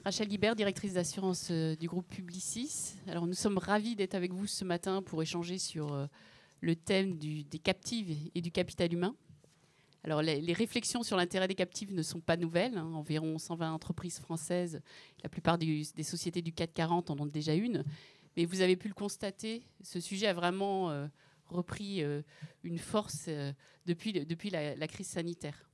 Rachel Guibert, directrice d'assurance du groupe Publicis. Alors, nous sommes ravis d'être avec vous ce matin pour échanger sur le thème des captives et du capital humain. Alors, les réflexions sur l'intérêt des captives ne sont pas nouvelles. Environ 120 entreprises françaises, la plupart des sociétés du CAC 40 en ont déjà une. Mais vous avez pu le constater, ce sujet a vraiment repris une force depuis la crise sanitaire.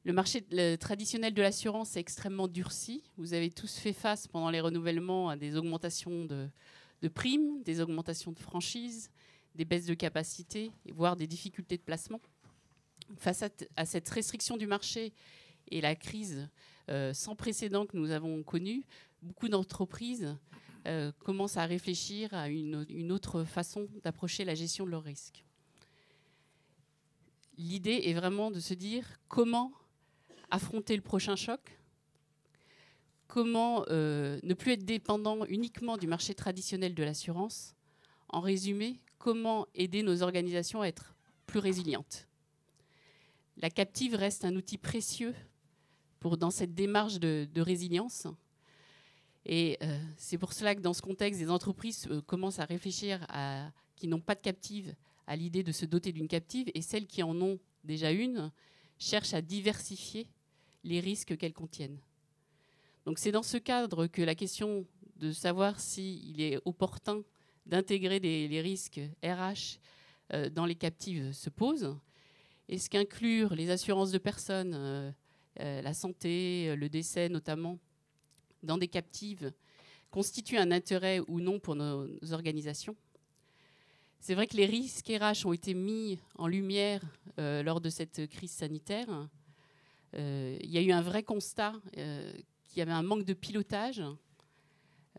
Le marché traditionnel de l'assurance est extrêmement durci. Vous avez tous fait face pendant les renouvellements à des augmentations de primes, des augmentations de franchises, des baisses de capacité, voire des difficultés de placement. Face à cette restriction du marché et la crise sans précédent que nous avons connue, beaucoup d'entreprises commencent à réfléchir à une autre façon d'approcher la gestion de leurs risques. L'idée est vraiment de se dire comment affronter le prochain choc, comment ne plus être dépendant uniquement du marché traditionnel de l'assurance. En résumé, comment aider nos organisations à être plus résilientes. La captive reste un outil précieux dans cette démarche de résilience. Et c'est pour cela que dans ce contexte, des entreprises commencent à réfléchir qui n'ont pas de captive à l'idée de se doter d'une captive, et celles qui en ont déjà une cherchent à diversifier les risques qu'elles contiennent. Donc c'est dans ce cadre que la question de savoir s'il est opportun d'intégrer les risques RH dans les captives se pose. Est-ce qu'inclure les assurances de personnes, la santé, le décès notamment, dans des captives constitue un intérêt ou non pour nos organisations? C'est vrai que les risques RH ont été mis en lumière lors de cette crise sanitaire. Il y a eu un vrai constat qu'il y avait un manque de pilotage,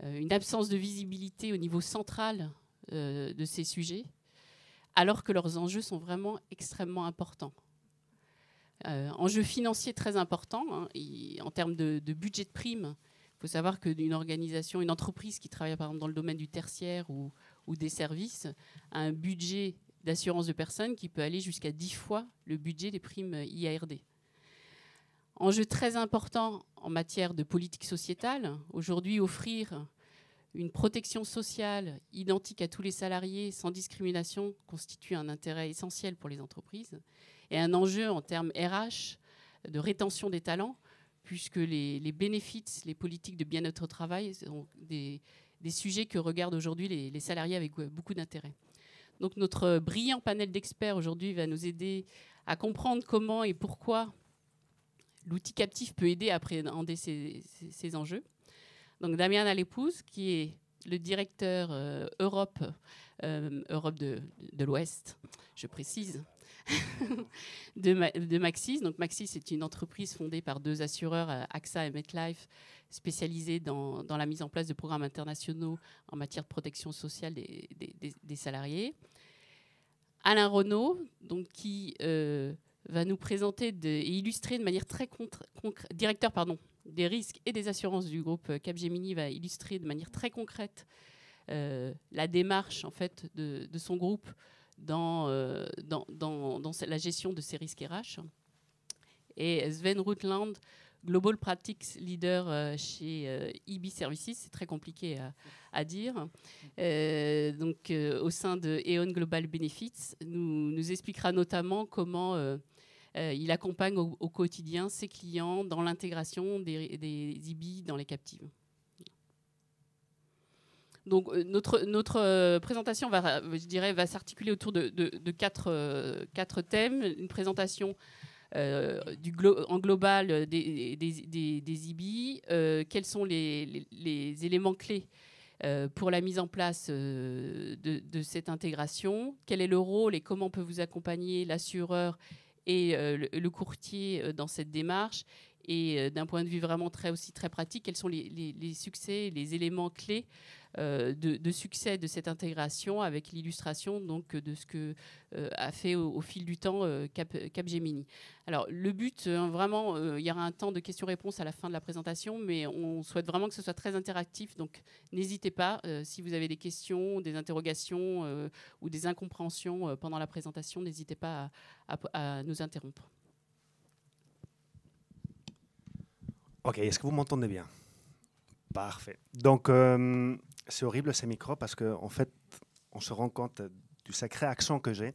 une absence de visibilité au niveau central de ces sujets, alors que leurs enjeux sont vraiment extrêmement importants. Enjeux financiers très importants, en termes de budget de prime. Il faut savoir qu'une organisation, une entreprise qui travaille par exemple dans le domaine du tertiaire ou des services a un budget d'assurance de personnes qui peut aller jusqu'à 10 fois le budget des primes IARD. Enjeu très important en matière de politique sociétale. Aujourd'hui, offrir une protection sociale identique à tous les salariés sans discrimination constitue un intérêt essentiel pour les entreprises. Et un enjeu en termes RH, de rétention des talents, puisque les bénéfices, les politiques de bien-être au travail sont des sujets que regardent aujourd'hui les salariés avec beaucoup d'intérêt. Donc notre brillant panel d'experts aujourd'hui va nous aider à comprendre comment et pourquoi l'outil captif peut aider à appréhender ces enjeux. Donc Damien Alepouze, qui est le directeur Europe de l'Ouest, je précise, de Maxis. Donc Maxis est une entreprise fondée par deux assureurs, AXA et MetLife, spécialisés dans la mise en place de programmes internationaux en matière de protection sociale des salariés. Alain Renaud, donc, qui va nous présenter et illustrer de manière très concrète, directeur des risques et des assurances du groupe Capgemini, va illustrer de manière très concrète la démarche en fait, de son groupe dans la gestion de ces risques RH. Et Sven Rutland, Global Practice Leader chez EB Services, c'est très compliqué à dire, au sein de E.ON Global Benefits, nous expliquera notamment comment il accompagne au quotidien ses clients dans l'intégration des IBI dans les captives. Donc notre présentation va s'articuler autour de quatre thèmes. Une présentation en global des IBI, quels sont les éléments clés pour la mise en place de cette intégration, quel est le rôle et comment peut vous accompagner l'assureur et le courtier dans cette démarche, et d'un point de vue vraiment aussi très pratique, quels sont les succès, les éléments clés de succès de cette intégration, avec l'illustration donc de ce que a fait au fil du temps Capgemini. Alors le but, vraiment, il y aura un temps de questions-réponses à la fin de la présentation, mais on souhaite vraiment que ce soit très interactif, donc n'hésitez pas, si vous avez des questions, des interrogations ou des incompréhensions pendant la présentation, n'hésitez pas à nous interrompre. Ok, est-ce que vous m'entendez bien? Parfait. Donc, c'est horrible ces micros parce qu'en fait, on se rend compte du sacré accent que j'ai.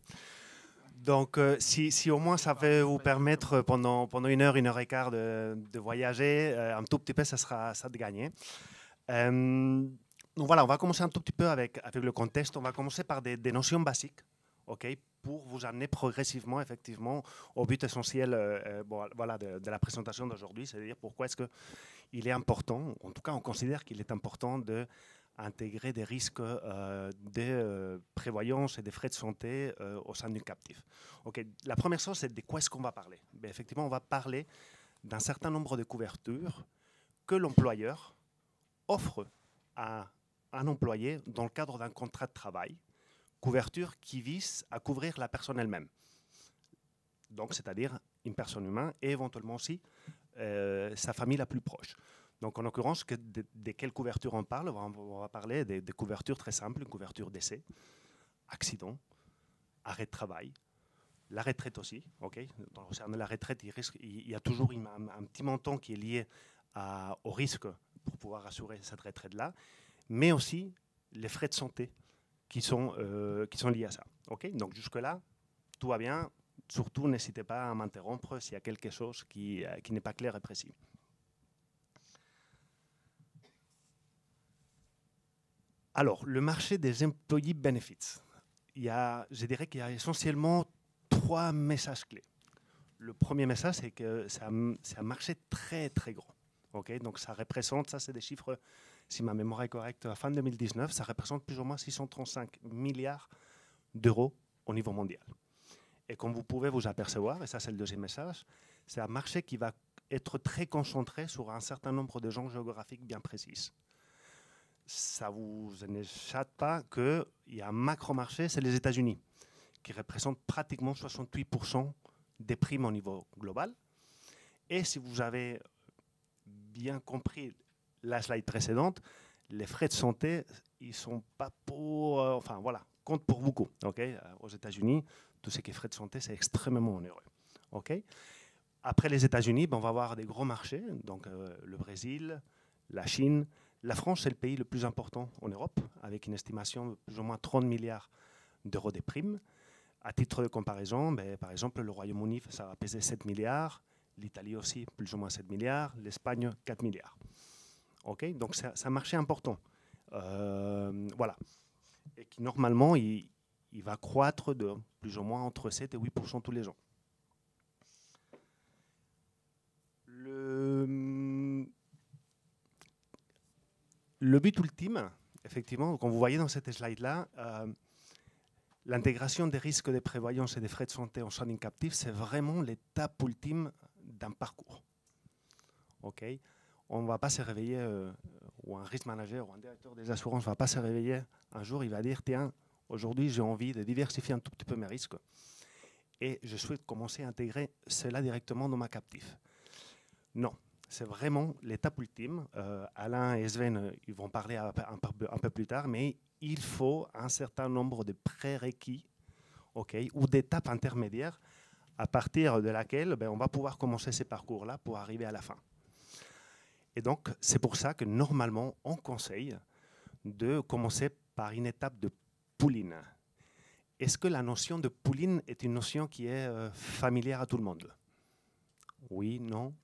Donc, si au moins ça va vous permettre pendant 1 heure et quart de voyager, un tout petit peu, ça sera ça de gagner. Donc voilà, on va commencer un tout petit peu avec le contexte. On va commencer par des notions basiques, ok, pour vous amener progressivement, effectivement, au but essentiel voilà, de la présentation d'aujourd'hui, c'est-à-dire pourquoi est-ce qu'il est important, en tout cas on considère qu'il est important d'intégrer des risques de prévoyance et des frais de santé au sein d'une captive. Okay. La première chose, c'est de quoi est-ce qu'on va parler. Ben, effectivement, on va parler d'un certain nombre de couvertures que l'employeur offre à un employé dans le cadre d'un contrat de travail, couverture qui vise à couvrir la personne elle-même. Donc, c'est-à-dire une personne humaine et éventuellement aussi sa famille la plus proche. Donc, en l'occurrence, de quelle couverture on parle? On va parler des couvertures très simples, une couverture décès, accident, arrêt de travail, la retraite aussi. Okay. Dans la retraite, il y a toujours un petit montant qui est lié au risque pour pouvoir assurer cette retraite-là, mais aussi les frais de santé qui sont liés à ça. Okay. Donc jusque-là, tout va bien. Surtout, n'hésitez pas à m'interrompre s'il y a quelque chose qui n'est pas clair et précis. Alors, le marché des employee benefits. Je dirais qu'il y a essentiellement 3 messages clés. Le premier message, c'est que c'est un marché très, très grand. Okay. Donc, ça représente, ça c'est des chiffres, si ma mémoire est correcte, à fin 2019, ça représente plus ou moins 635 milliards d'euros au niveau mondial. Et comme vous pouvez vous apercevoir, et ça c'est le deuxième message, c'est un marché qui va être très concentré sur un certain nombre de zones géographiques bien précises. Ça ne vous échappe pas qu'il y a un macro-marché, c'est les États-Unis, qui représente pratiquement 68% des primes au niveau global. Et si vous avez bien compris la slide précédente, les frais de santé, ils ne sont pas pour... enfin voilà, comptent pour beaucoup. Okay. Aux États-Unis, tout ce qui est frais de santé, c'est extrêmement onéreux. Okay. Après les États-Unis, on va avoir des gros marchés, donc le Brésil, la Chine. La France, c'est le pays le plus important en Europe, avec une estimation de plus ou moins 30 milliards d'euros de primes. À titre de comparaison, par exemple, le Royaume-Uni, ça va peser 7 milliards, l'Italie aussi, plus ou moins 7 milliards, l'Espagne, 4 milliards. Okay. Donc, c'est un marché important. Voilà. Et qui, normalement, il va croître de plus ou moins entre 7 et 8% tous les ans. Le but ultime, effectivement, comme vous voyez dans cette slide-là, l'intégration des risques de prévoyance et des frais de santé en sein d'une captive, c'est vraiment l'étape ultime d'un parcours. Okay. On ne va pas se réveiller, ou un risk manager ou un directeur des assurances ne va pas se réveiller un jour, il va dire, tiens, aujourd'hui j'ai envie de diversifier un tout petit peu mes risques et je souhaite commencer à intégrer cela directement dans ma captive. Non, c'est vraiment l'étape ultime. Alain et Sven, ils vont parler un peu plus tard, mais il faut un certain nombre de prérequis, okay, ou d'étapes intermédiaires à partir de laquelle on va pouvoir commencer ces parcours-là pour arriver à la fin. Et donc, c'est pour ça que normalement, on conseille de commencer par une étape de pull-in. Est-ce que la notion de pull-in est une notion qui est familière à tout le monde? Oui, non?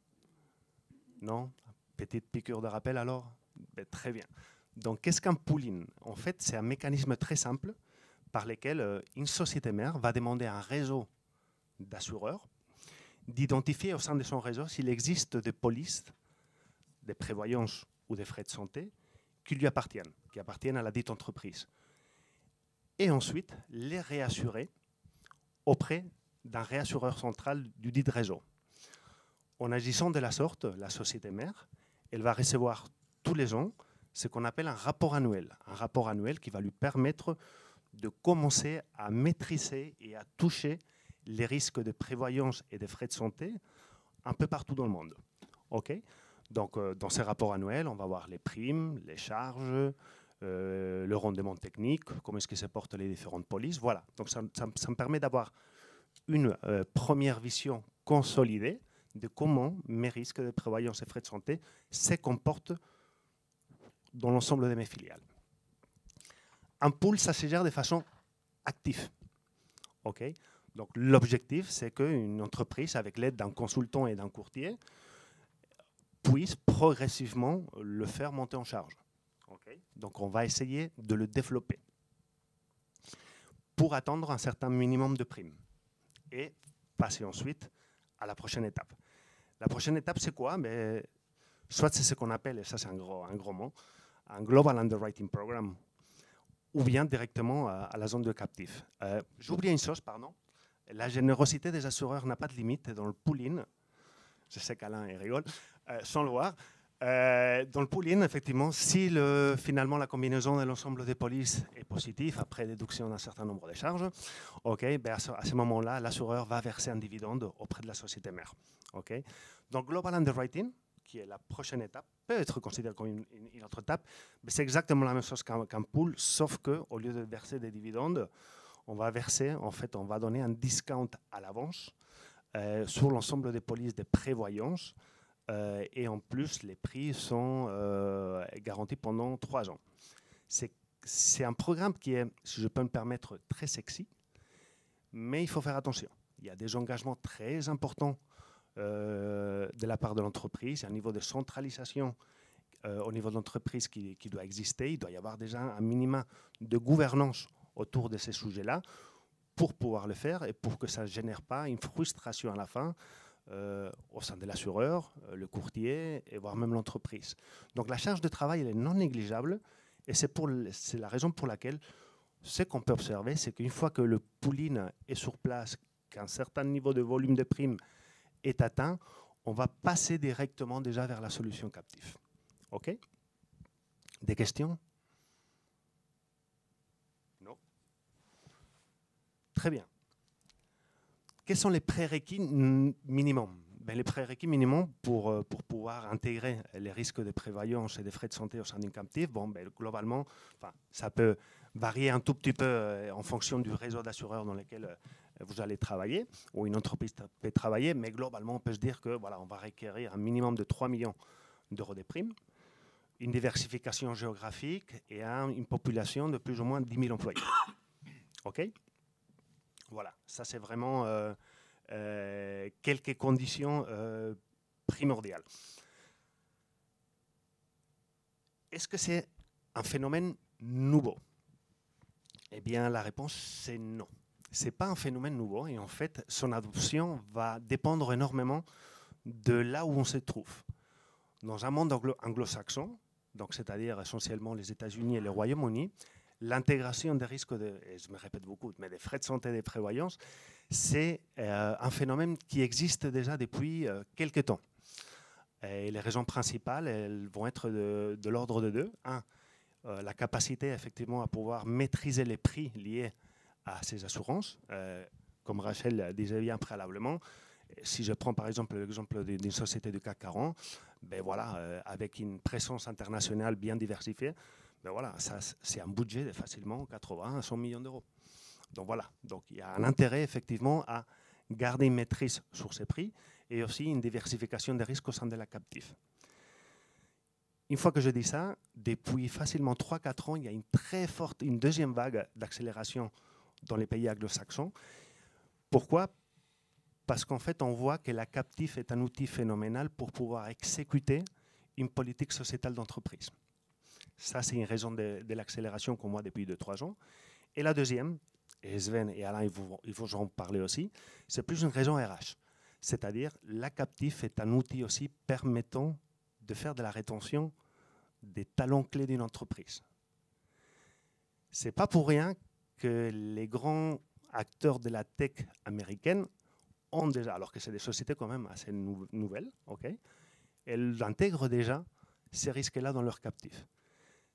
Non? Petite piqûre de rappel alors? Très bien. Donc, qu'est-ce qu'un pull-in? En fait, c'est un mécanisme très simple par lequel une société mère va demander à un réseau d'assureurs d'identifier au sein de son réseau s'il existe des polices, des prévoyances ou des frais de santé qui lui appartiennent, qui appartiennent à la dite entreprise. Et ensuite, les réassurer auprès d'un réassureur central du dit réseau. En agissant de la sorte, la société mère, elle va recevoir tous les ans ce qu'on appelle un rapport annuel qui va lui permettre de commencer à maîtriser et à toucher les risques de prévoyance et de frais de santé un peu partout dans le monde. Okay. Donc, dans ces rapports annuels, on va voir les primes, les charges, le rendement technique, comment est-ce que se portent les différentes polices. Voilà. Donc, ça me permet d'avoir une première vision consolidée de comment mes risques de prévoyance et frais de santé se comportent dans l'ensemble de mes filiales. Un pool, ça se gère de façon active. Okay. Donc l'objectif, c'est qu'une entreprise, avec l'aide d'un consultant et d'un courtier, puisse progressivement le faire monter en charge. Okay. Donc on va essayer de le développer pour atteindre un certain minimum de primes et passer ensuite à la prochaine étape. La prochaine étape, c'est quoi? Mais soit c'est ce qu'on appelle, et ça c'est un gros mot, un Global Underwriting Program, ou bien directement à la zone de captif. J'ai oublié une chose, pardon. La générosité des assureurs n'a pas de limite dans le pooling. Je sais qu'Alain rigole, sans le voir. Dans le pooling, effectivement, si finalement la combinaison de l'ensemble des polices est positive, après déduction d'un certain nombre de charges, okay, ben à ce moment-là, l'assureur va verser un dividende auprès de la société mère. Okay. Donc, Global Underwriting, qui est la prochaine étape, peut être considéré comme une autre étape, mais c'est exactement la même chose qu'un pool, sauf qu'au lieu de verser des dividendes, on va verser, en fait, on va donner un discount à l'avance sur l'ensemble des polices de prévoyance. Et en plus, les prix sont garantis pendant 3 ans. C'est un programme qui est, si je peux me permettre, très sexy, mais il faut faire attention. Il y a des engagements très importants de la part de l'entreprise. Il y a un niveau de centralisation au niveau de l'entreprise qui doit exister. Il doit y avoir déjà un minimum de gouvernance autour de ces sujets-là pour pouvoir le faire et pour que ça ne génère pas une frustration à la fin au sein de l'assureur, le courtier et voire même l'entreprise. Donc la charge de travail elle est non négligeable et c'est la raison pour laquelle ce qu'on peut observer, c'est qu'une fois que le pooling est sur place, qu'un certain niveau de volume de primes est atteint, on va passer directement déjà vers la solution captive. OK? Des questions? Non? Très bien. Quels sont les prérequis minimums? Ben, les prérequis minimums pour pouvoir intégrer les risques de prévoyance et des frais de santé au sein d'une captive, bon, ben, globalement, ça peut varier un tout petit peu en fonction du réseau d'assureurs dans lequel vous allez travailler ou une entreprise peut travailler, mais globalement, on peut se dire que voilà, on va requérir un minimum de 3 millions d'euros de primes, une diversification géographique et une population de plus ou moins 10 000 employés. OK? Voilà, ça c'est vraiment quelques conditions primordiales. Est-ce que c'est un phénomène nouveau? Eh bien, la réponse c'est non. Ce n'est pas un phénomène nouveau et en fait, son adoption va dépendre énormément de là où on se trouve. Dans un monde anglo-saxon, donc c'est-à-dire essentiellement les États-Unis et le Royaume-Uni, l'intégration des risques, et je me répète beaucoup, mais des frais de santé et des prévoyances, c'est un phénomène qui existe déjà depuis quelques temps. Et les raisons principales, elles vont être de l'ordre de deux. Un, la capacité effectivement à pouvoir maîtriser les prix liés à ces assurances. Comme Rachel disait bien préalablement, si je prends par exemple l'exemple d'une société du CAC 40, ben voilà, avec une présence internationale bien diversifiée, ben voilà, c'est un budget de facilement 80 à 100 millions d'euros. Donc voilà, donc il y a un intérêt effectivement à garder une maîtrise sur ces prix et aussi une diversification des risques au sein de la captive. Une fois que je dis ça, depuis facilement 3-4 ans, il y a une deuxième vague d'accélération dans les pays anglo-saxons. Pourquoi? Parce qu'en fait, on voit que la captive est un outil phénoménal pour pouvoir exécuter une politique sociétale d'entreprise. Ça, c'est une raison de l'accélération qu'on voit depuis 2-3 ans. Et la deuxième, et Sven et Alain, ils vont en parler aussi, c'est plus une raison RH. C'est-à-dire, la captive est un outil aussi permettant de faire de la rétention des talents clés d'une entreprise. Ce n'est pas pour rien que les grands acteurs de la tech américaine ont déjà, alors que c'est des sociétés quand même assez nouvelles, okay, elles intègrent déjà ces risques-là dans leur captif.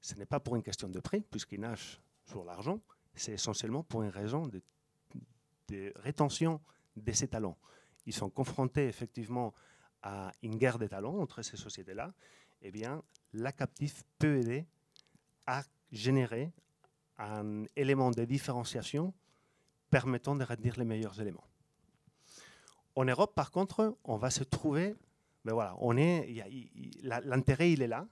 Ce n'est pas pour une question de prix, puisqu'ils nagent sur l'argent, c'est essentiellement pour une raison de rétention de ces talents. Ils sont confrontés effectivement à une guerre des talents entre ces sociétés-là. Eh bien, la captive peut aider à générer un élément de différenciation permettant de retenir les meilleurs éléments. En Europe, par contre, on va se trouver, ben voilà, l'intérêt il est là,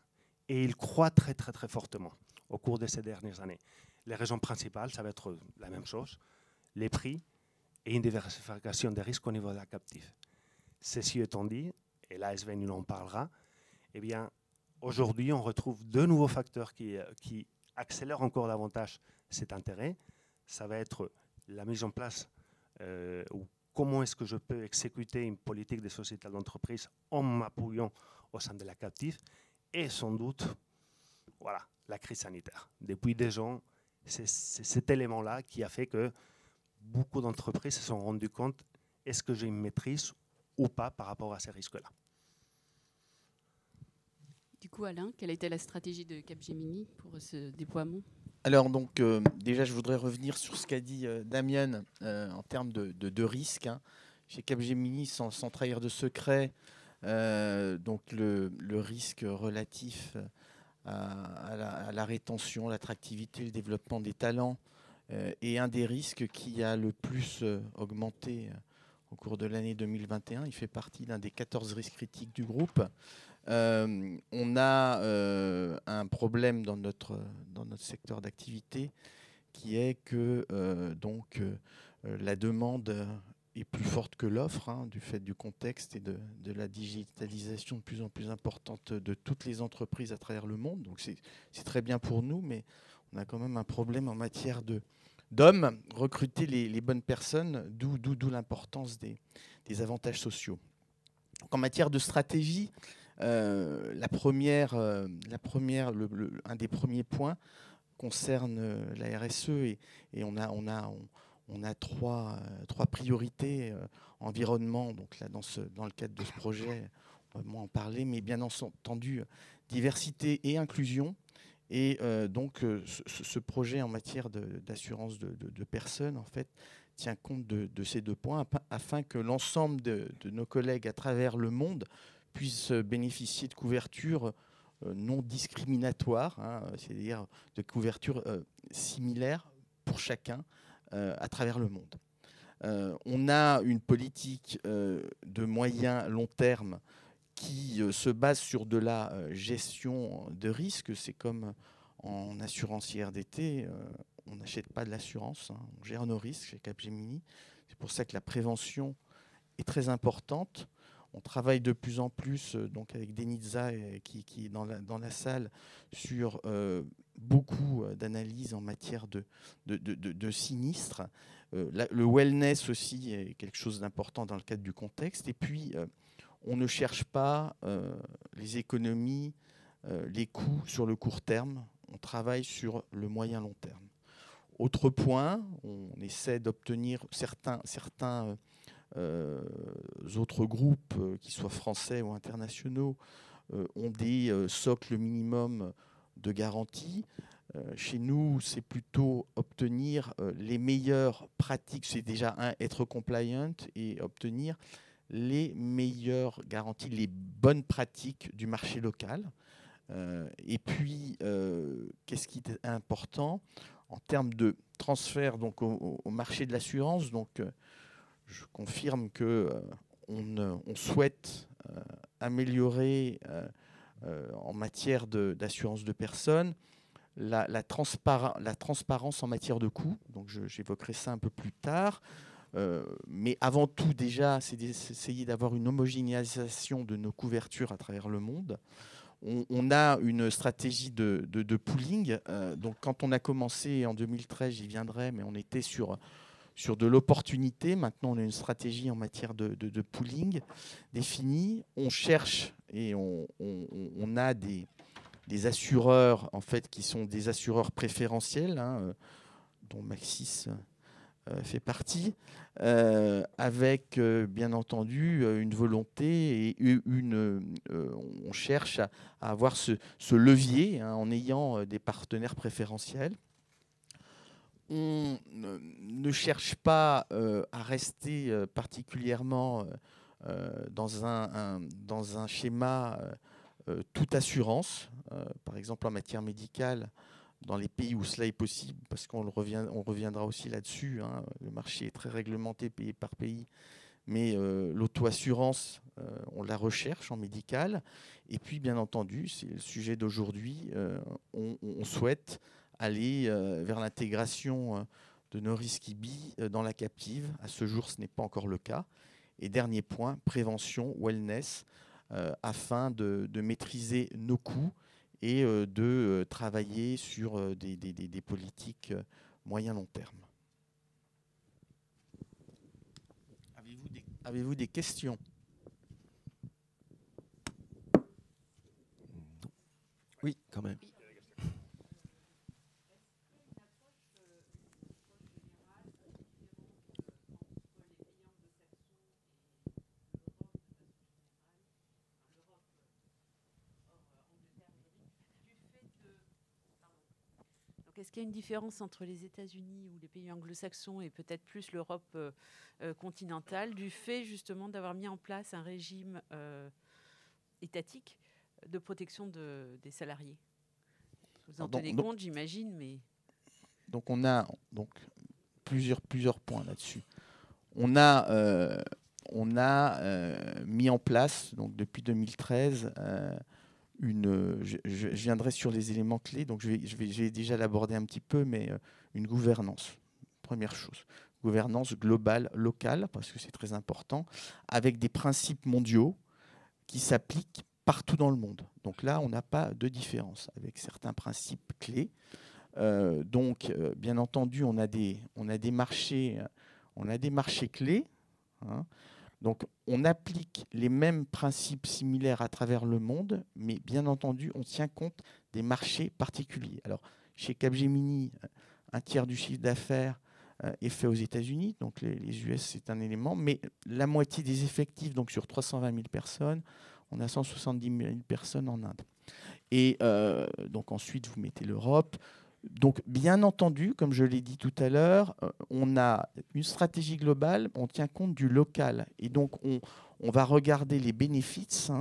Et il croît très, très, très fortement au cours de ces dernières années. Les raisons principales, ça va être la même chose, les prix et une diversification des risques au niveau de la captive. Ceci étant dit, et là Sven nous en parlera, eh bien, aujourd'hui, on retrouve deux nouveaux facteurs qui accélèrent encore davantage cet intérêt. Ça va être la mise en place ou comment est-ce que je peux exécuter une politique de société d'entreprise en m'appuyant au sein de la captive et sans doute, voilà, la crise sanitaire. Depuis 2 ans, c'est cet élément-là qui a fait que beaucoup d'entreprises se sont rendues compte, est-ce que j'ai une maîtrise ou pas par rapport à ces risques-là. Du coup, Alain, quelle était la stratégie de Capgemini pour ce déploiement? Alors, donc, déjà, je voudrais revenir sur ce qu'a dit Damien en termes de risque. Hein. Chez Capgemini, sans trahir de secret, donc le risque relatif à la rétention, l'attractivité, le développement des talents est un des risques qui a le plus augmenté au cours de l'année 2021. Il fait partie d'un des 14 risques critiques du groupe. On a un problème dans notre secteur d'activité qui est que la demande est plus forte que l'offre hein, du fait du contexte et de la digitalisation de plus en plus importante de toutes les entreprises à travers le monde. Donc c'est très bien pour nous, mais on a quand même un problème en matière d'hommes, recruter les bonnes personnes, d'où l'importance des avantages sociaux. Donc, en matière de stratégie, un des premiers points concerne la RSE et on a trois priorités environnement. Donc là, dans le cadre de ce projet, on va moins en parler, mais bien entendu, diversité et inclusion. Et ce projet en matière d'assurance de personnes, en fait, tient compte de ces 2 points afin que l'ensemble de nos collègues à travers le monde puissent bénéficier de couverture non discriminatoire, hein, c'est-à-dire de couverture similaire pour chacun à travers le monde. On a une politique de moyen long terme qui se base sur de la gestion de risque. C'est comme en assurance IRDT, on n'achète pas de l'assurance, hein, on gère nos risques chez Capgemini. C'est pour ça que la prévention est très importante. On travaille de plus en plus donc avec Denitza qui est dans la salle sur beaucoup d'analyses en matière de sinistres. Le wellness aussi est quelque chose d'important dans le cadre du contexte. Et puis, on ne cherche pas les économies, les coûts sur le court terme. On travaille sur le moyen-long terme. Autre point, on essaie d'obtenir certains autres groupes, qu'ils soient français ou internationaux, ont des socles minimums de garantie. Chez nous, c'est plutôt obtenir les meilleures pratiques. C'est déjà être compliant et obtenir les meilleures garanties, les bonnes pratiques du marché local. Et puis, qu'est-ce qui est important en termes de transfert donc, au marché de l'assurance. Donc, je confirme qu'on souhaite améliorer en matière d'assurance de personnes la transparence en matière de coûts. Donc, j'évoquerai ça un peu plus tard. Mais avant tout, déjà, c'est d'essayer d'avoir une homogénéisation de nos couvertures à travers le monde. On a une stratégie de pooling. Donc, quand on a commencé en 2013, j'y viendrai, mais on était sur de l'opportunité. Maintenant, on a une stratégie en matière de pooling définie. On cherche et on a des assureurs en fait, qui sont des assureurs préférentiels, hein, dont Maxis fait partie, avec bien entendu une volonté et on cherche à avoir ce levier hein, en ayant des partenaires préférentiels. On ne cherche pas à rester particulièrement dans un schéma toute assurance. Par exemple, en matière médicale, dans les pays où cela est possible, parce qu'on reviendra aussi là-dessus, hein, le marché est très réglementé pays par pays, mais l'auto-assurance, on la recherche en médical. Et puis, bien entendu, c'est le sujet d'aujourd'hui, on souhaite aller vers l'intégration de Noriskibi dans la captive. À ce jour, ce n'est pas encore le cas. Et dernier point, prévention, wellness, afin de maîtriser nos coûts et de travailler sur des politiques moyen-long terme. Avez-vous des questions? Oui, quand même. Est-ce qu'il y a une différence entre les États-Unis ou les pays anglo-saxons et peut-être plus l'Europe continentale du fait justement d'avoir mis en place un régime étatique de protection des salariés? Vous en tenez compte, j'imagine, mais... Donc on a plusieurs points là-dessus. On a mis en place, donc depuis 2013, je viendrai sur les éléments clés, donc je vais déjà l'aborder un petit peu, mais une gouvernance, première chose. Gouvernance globale, locale, parce que c'est très important, avec des principes mondiaux qui s'appliquent partout dans le monde. Donc là, on n'a pas de différence avec certains principes clés. Bien entendu, on a des marchés clés. Hein. Donc, on applique les mêmes principes similaires à travers le monde, mais bien entendu, on tient compte des marchés particuliers. Alors, chez Capgemini, un tiers du chiffre d'affaires est fait aux États-Unis, donc les US, c'est un élément, mais la moitié des effectifs, donc sur 320 000 personnes, on a 170 000 personnes en Inde. Et donc ensuite, vous mettez l'Europe. Donc, bien entendu, comme je l'ai dit tout à l'heure, on a une stratégie globale, on tient compte du local. Et donc, on va regarder les bénéfices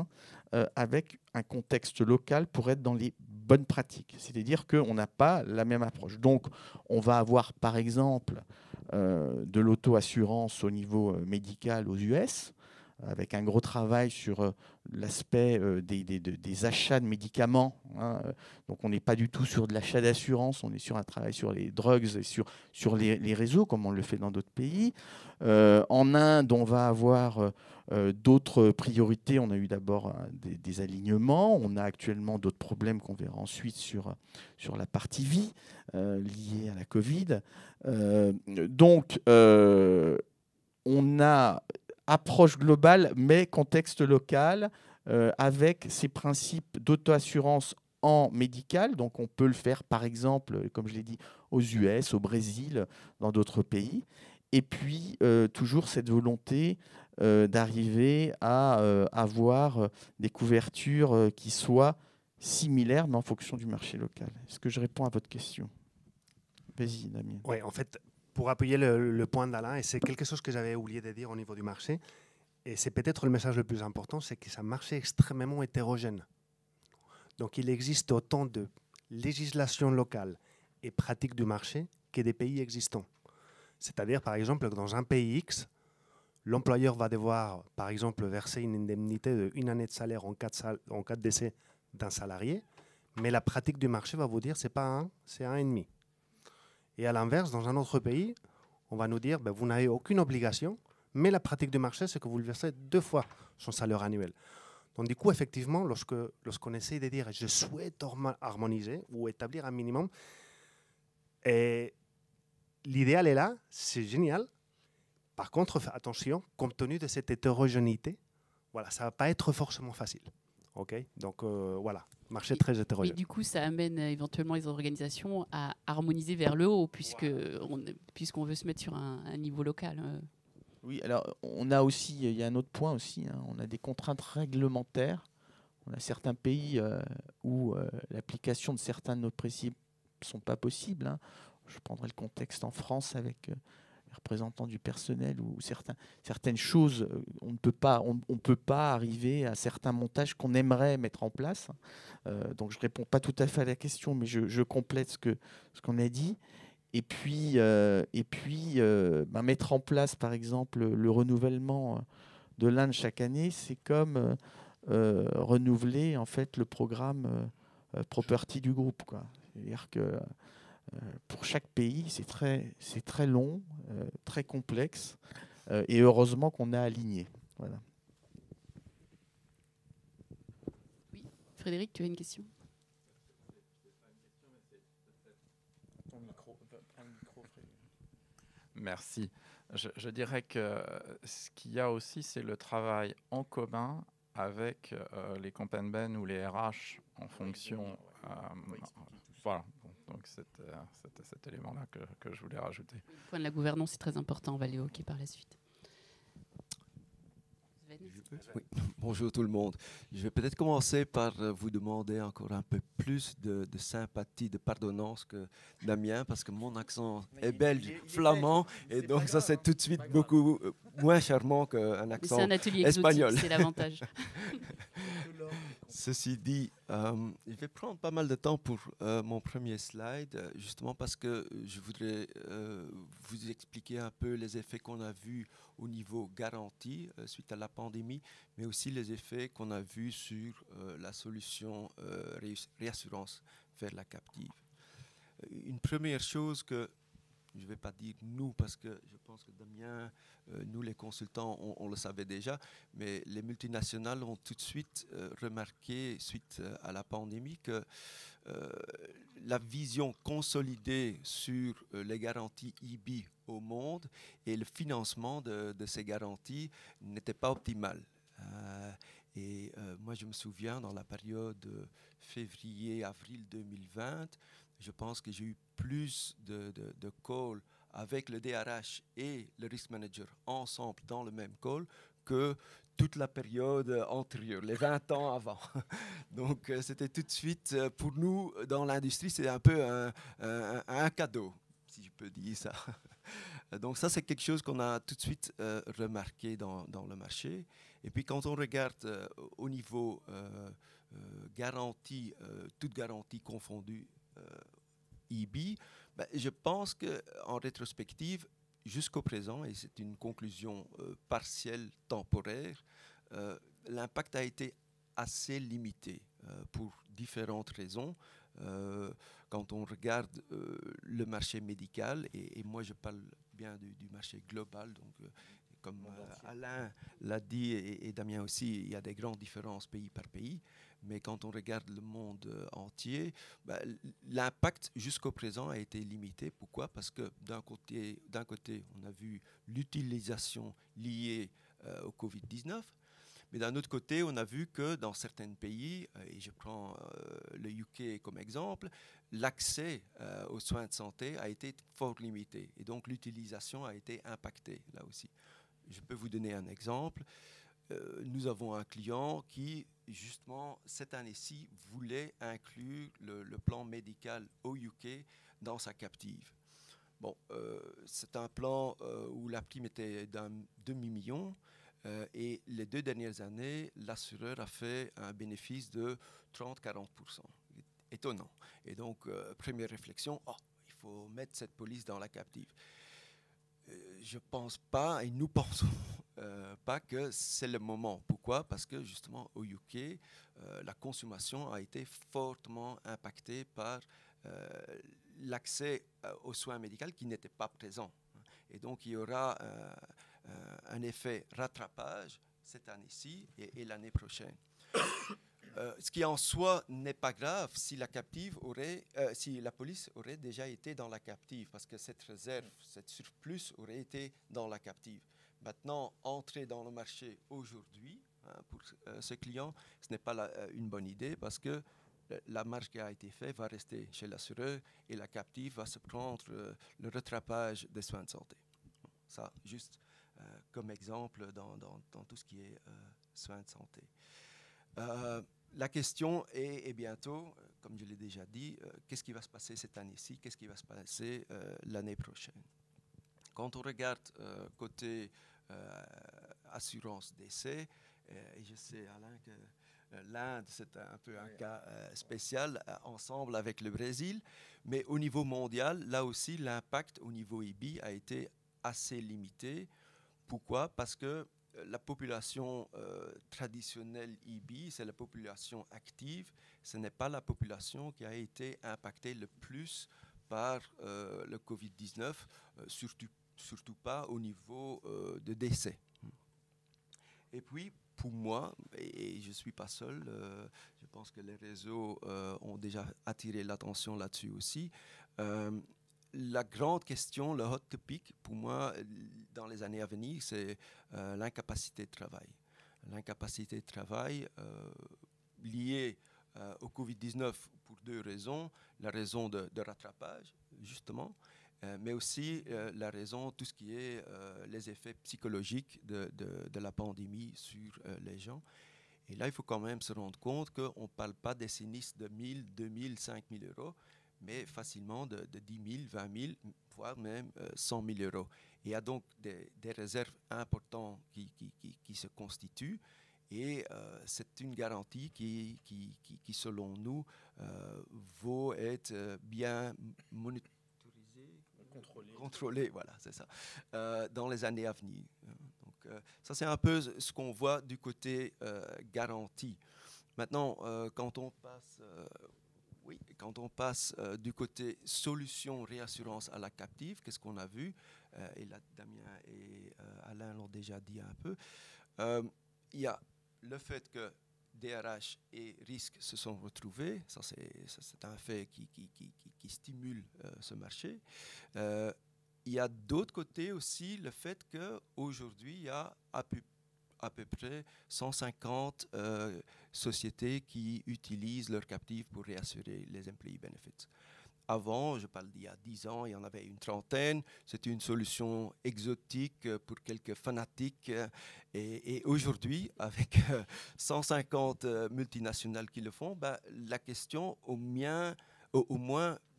avec un contexte local pour être dans les bonnes pratiques. C'est-à-dire qu'on n'a pas la même approche. Donc, on va avoir, par exemple, de l'auto-assurance au niveau médical aux US, avec un gros travail sur l'aspect des achats de médicaments. Hein. Donc, on n'est pas du tout sur de l'achat d'assurance, on est sur un travail sur les drugs et sur les réseaux, comme on le fait dans d'autres pays. En Inde, on va avoir d'autres priorités. On a eu d'abord des alignements. On a actuellement d'autres problèmes qu'on verra ensuite sur la partie vie liée à la Covid. On a approche globale, mais contexte local, avec ces principes d'auto-assurance en médical. Donc, on peut le faire, par exemple, comme je l'ai dit, aux US, au Brésil, dans d'autres pays. Et puis, toujours cette volonté d'arriver à avoir des couvertures qui soient similaires, mais en fonction du marché local. Est-ce que je réponds à votre question? Vas-y, Damien. Oui, en fait, pour appuyer le point d'Alain, et c'est quelque chose que j'avais oublié de dire au niveau du marché, et c'est peut-être le message le plus important, c'est que c'est un marché extrêmement hétérogène. Donc il existe autant de législation locale et pratiques du marché que des pays existants. C'est-à-dire, par exemple, que dans un pays X, l'employeur va devoir, par exemple, verser une indemnité d'1 année de salaire en cas de décès d'un salarié, mais la pratique du marché va vous dire c'est pas 1, c'est 1,5. Et à l'inverse, dans un autre pays, on va nous dire ben, vous n'avez aucune obligation, mais la pratique du marché, c'est que vous le versez 2 fois son salaire annuel. Donc du coup, effectivement, lorsqu'on essaie de dire je souhaite harmoniser ou établir un minimum, l'idéal est là, c'est génial. Par contre, attention, compte tenu de cette hétérogénéité, voilà, ça ne va pas être forcément facile. Okay, donc voilà, marché très hétérogène. Et du coup, ça amène éventuellement les organisations à harmoniser vers le haut, puisqu'on veut se mettre sur un niveau local. Oui, alors on a aussi, il y a un autre point aussi, hein, on a des contraintes réglementaires. On a certains pays où l'application de certains de nos principes ne sont pas possibles. Hein. Je prendrai le contexte en France avec les représentants du personnel où certaines choses, on ne peut pas arriver à certains montages qu'on aimerait mettre en place. Donc je ne réponds pas tout à fait à la question, mais je complète ce qu'on a dit. Et puis mettre en place, par exemple, le renouvellement de l'Inde chaque année, c'est comme renouveler en fait le programme property du groupe, quoi. C'est-à-dire que pour chaque pays, c'est très long, très complexe, et heureusement qu'on a aligné. Voilà. Oui, Frédéric, tu as une question? Merci. Je dirais que ce qu'il y a aussi, c'est le travail en commun avec les Compenben ou les RH en fonction. Voilà. Donc c'était cet élément-là que je voulais rajouter. Le point de la gouvernance est très important. On va l'évoquer par la suite. Oui. Bonjour tout le monde. Je vais peut-être commencer par vous demander encore un peu plus de sympathie, de pardonnance que Damien, parce que mon accent est belge, flamand, et donc ça c'est tout de suite beaucoup moins charmant qu'un accent espagnol. C'est un atelier exotique, c'est l'avantage. Ceci dit, je vais prendre pas mal de temps pour mon premier slide, justement parce que je voudrais vous expliquer un peu les effets qu'on a vus au niveau garantie suite à la pandémie, mais aussi les effets qu'on a vus sur la solution réassurance vers la captive. Une première chose que je ne vais pas dire nous, parce que je pense que Damien, nous les consultants, on le savait déjà, mais les multinationales ont tout de suite remarqué, suite à la pandémie, que la vision consolidée sur les garanties EB au monde et le financement de ces garanties n'était pas optimal. Moi, je me souviens, dans la période février-avril 2020, je pense que j'ai eu plus de calls avec le DRH et le risk manager ensemble dans le même call que toute la période antérieure, les 20 ans avant. Donc, c'était tout de suite, pour nous, dans l'industrie, c'est un peu un cadeau, si je peux dire ça. Donc, ça, c'est quelque chose qu'on a tout de suite remarqué dans le marché. Et puis, quand on regarde au niveau garantie, toute garantie confondue, EB, je pense qu'en rétrospective, jusqu'au présent, et c'est une conclusion partielle, temporaire, l'impact a été assez limité pour différentes raisons. Quand on regarde le marché médical, et moi je parle bien du marché global, donc comme Alain l'a dit et Damien aussi, il y a des grandes différences pays par pays. Mais quand on regarde le monde entier, l'impact jusqu'au présent a été limité. Pourquoi? Parce que d'un côté, on a vu l'utilisation liée au Covid-19, mais d'un autre côté, on a vu que dans certains pays, et je prends le UK comme exemple, l'accès aux soins de santé a été fort limité. Et donc l'utilisation a été impactée là aussi. Je peux vous donner un exemple. Nous avons un client qui, justement, cette année-ci, voulait inclure le plan médical au UK dans sa captive. Bon, c'est un plan où la prime était d'un demi-million et les 2 dernières années, l'assureur a fait un bénéfice de 30-40%. Étonnant. Et donc, première réflexion, il faut mettre cette police dans la captive. Je ne pense pas, et nous pensons pas que c'est le moment. Pourquoi? Parce que justement au UK, la consommation a été fortement impactée par l'accès aux soins médicaux qui n'était pas présent. Et donc il y aura un effet rattrapage cette année-ci et l'année prochaine. Ce qui en soi n'est pas grave si la police aurait déjà été dans la captive, parce que cette réserve, cette surplus aurait été dans la captive. Maintenant, entrer dans le marché aujourd'hui, pour ce client, ce n'est pas une bonne idée, parce que la marge qui a été faite va rester chez l'assureur et la captive va se prendre le rattrapage des soins de santé. Ça, juste comme exemple dans tout ce qui est soins de santé. La question est bientôt, comme je l'ai déjà dit, qu'est-ce qui va se passer cette année-ci, qu'est-ce qui va se passer l'année prochaine. Quand on regarde côté assurance décès, et je sais Alain que L'Inde, c'est un peu un cas spécial, ensemble avec le Brésil. Mais au niveau mondial, là aussi, l'impact au niveau IBI a été assez limité. Pourquoi? Parce que la population traditionnelle IBI, c'est la population active. Ce n'est pas la population qui a été impactée le plus par le Covid-19, surtout pas au niveau de décès. Et puis, pour moi, et je ne suis pas seul, je pense que les réseaux ont déjà attiré l'attention là-dessus aussi. La grande question, le hot topic, pour moi, dans les années à venir, c'est l'incapacité de travail. L'incapacité de travail liée au Covid-19 pour deux raisons. La raison de rattrapage, justement, mais aussi la raison, tout ce qui est les effets psychologiques de la pandémie sur les gens. Et là, il faut quand même se rendre compte qu'on ne parle pas des sinistres de 1 000, 2 000, 5 000 euros, mais facilement de 10 000, 20 000, voire même 100 000 euros. Il y a donc des réserves importantes qui se constituent. Et c'est une garantie qui selon nous, vaut être bien monitorisée. Contrôlé, voilà, c'est ça, dans les années à venir. Donc, ça, c'est un peu ce qu'on voit du côté garantie. Maintenant, quand on passe du côté solution réassurance à la captive, qu'est-ce qu'on a vu? Et là, Damien et Alain l'ont déjà dit un peu. Il y a le fait que DRH et risque se sont retrouvés, ça c'est un fait qui stimule ce marché. Il y a d'autre côté aussi le fait qu'aujourd'hui, il y a à peu près 150 sociétés qui utilisent leurs captives pour réassurer les employee benefits. Avant, je parle d'il y a 10 ans, il y en avait une trentaine. C'était une solution exotique pour quelques fanatiques. Et aujourd'hui, avec 150 multinationales qui le font, la question au moins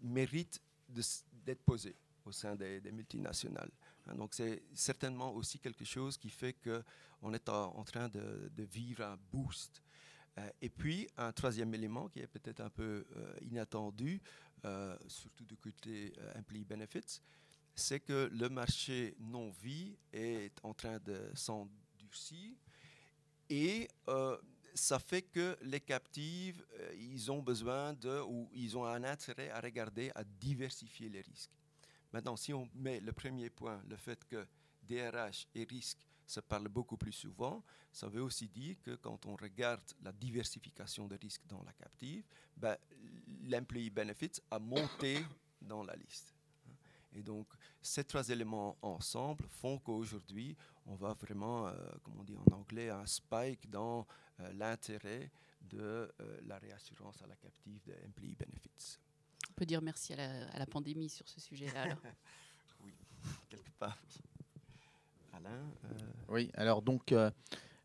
mérite d'être posée au sein des multinationales. Donc c'est certainement aussi quelque chose qui fait qu'on est en train de vivre un boost. Et puis, un troisième élément qui est peut-être un peu inattendu, surtout du côté employee benefits, c'est que le marché non-vie est en train de s'endurcir et ça fait que les captives, ils ont besoin ou ils ont un intérêt à regarder, à diversifier les risques. Maintenant, si on met le premier point, le fait que DRH et risque se parlent beaucoup plus souvent, ça veut aussi dire que quand on regarde la diversification de risques dans la captive, l'employee benefits a monté dans la liste. Et donc, ces trois éléments ensemble font qu'aujourd'hui, on va vraiment, comme on dit en anglais, un spike dans l'intérêt de la réassurance à la captive des employee benefits. On peut dire merci à la pandémie sur ce sujet-là, alors. Oui, quelque part. Alain Oui, alors donc,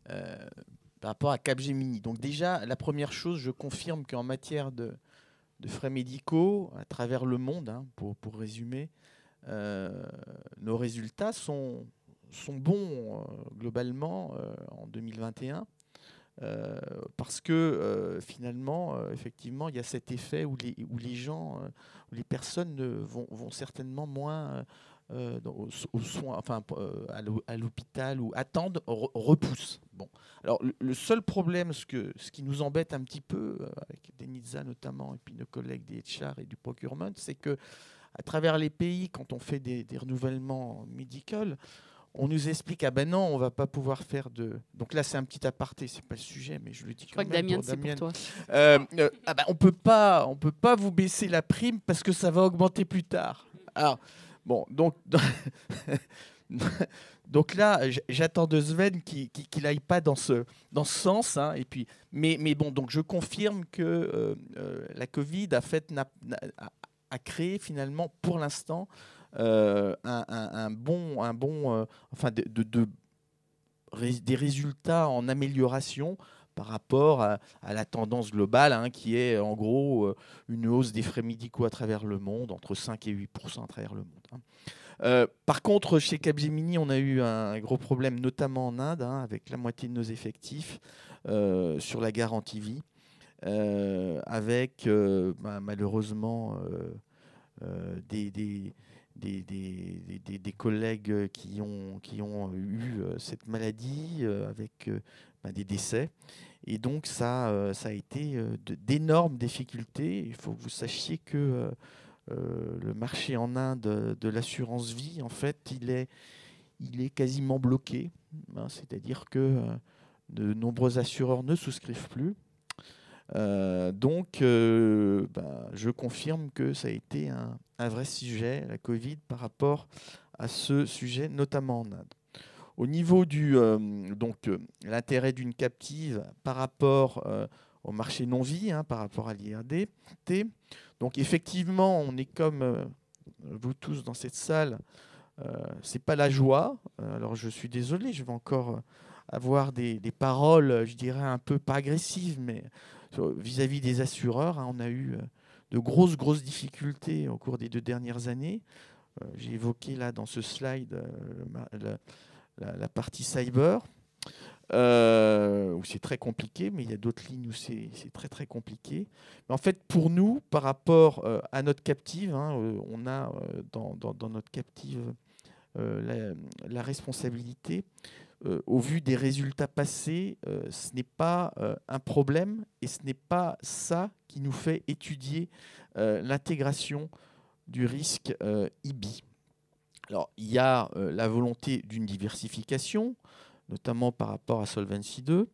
par rapport à Capgemini, donc déjà, la première chose, je confirme qu'en matière de frais médicaux, à travers le monde, pour résumer, nos résultats sont bons globalement en 2021. Parce que finalement, effectivement, il y a cet effet où les gens, où les personnes vont certainement moins aux soins, enfin à l'hôpital ou attendent, repoussent. Bon, alors le seul problème, ce qui nous embête un petit peu avec Denitza notamment et puis nos collègues des HR et du procurement, c'est que à travers les pays, quand on fait des renouvellements médicaux, on nous explique, non, on ne va pas pouvoir faire de... Donc là, c'est un petit aparté, ce n'est pas le sujet, mais je le dis quand même. Je crois que Damien, c'est pour toi. On peut pas vous baisser la prime parce que ça va augmenter plus tard. Alors, bon, donc là, j'attends de Sven qu'il n'aille pas dans ce sens. Et puis, mais bon, donc je confirme que la Covid a créé finalement, pour l'instant, des résultats en amélioration par rapport à la tendance globale, hein, qui est en gros une hausse des frais médicaux à travers le monde, entre 5 et 8% à travers le monde. Hein. Par contre, chez Capgemini, on a eu un gros problème, notamment en Inde, hein, avec la moitié de nos effectifs sur la garantie vie, avec malheureusement des collègues qui ont eu cette maladie avec des décès. Et donc, ça a été d'énormes difficultés. Il faut que vous sachiez que le marché en Inde de l'assurance vie, en fait, il est quasiment bloqué. Hein, c'est-à-dire que de nombreux assureurs ne souscrivent plus. Donc, je confirme que ça a été un vrai sujet, la Covid, par rapport à ce sujet, notamment en Inde. Au niveau du l'intérêt d'une captive par rapport au marché non-vie, hein, par rapport à l'IRDT. Donc, effectivement, on est comme vous tous dans cette salle. C'est pas la joie. Alors, je suis désolé, je vais encore avoir des paroles, je dirais, un peu pas agressives, mais vis-à-vis des assureurs, hein, on a eu de grosses difficultés au cours des 2 dernières années. J'ai évoqué là dans ce slide la partie cyber, où c'est très compliqué, mais il y a d'autres lignes où c'est très compliqué. Mais en fait, pour nous, par rapport à notre captive, hein, on a dans notre captive la responsabilité. Au vu des résultats passés, ce n'est pas un problème et ce n'est pas ça qui nous fait étudier l'intégration du risque IBI. Alors, il y a la volonté d'une diversification, notamment par rapport à Solvency II.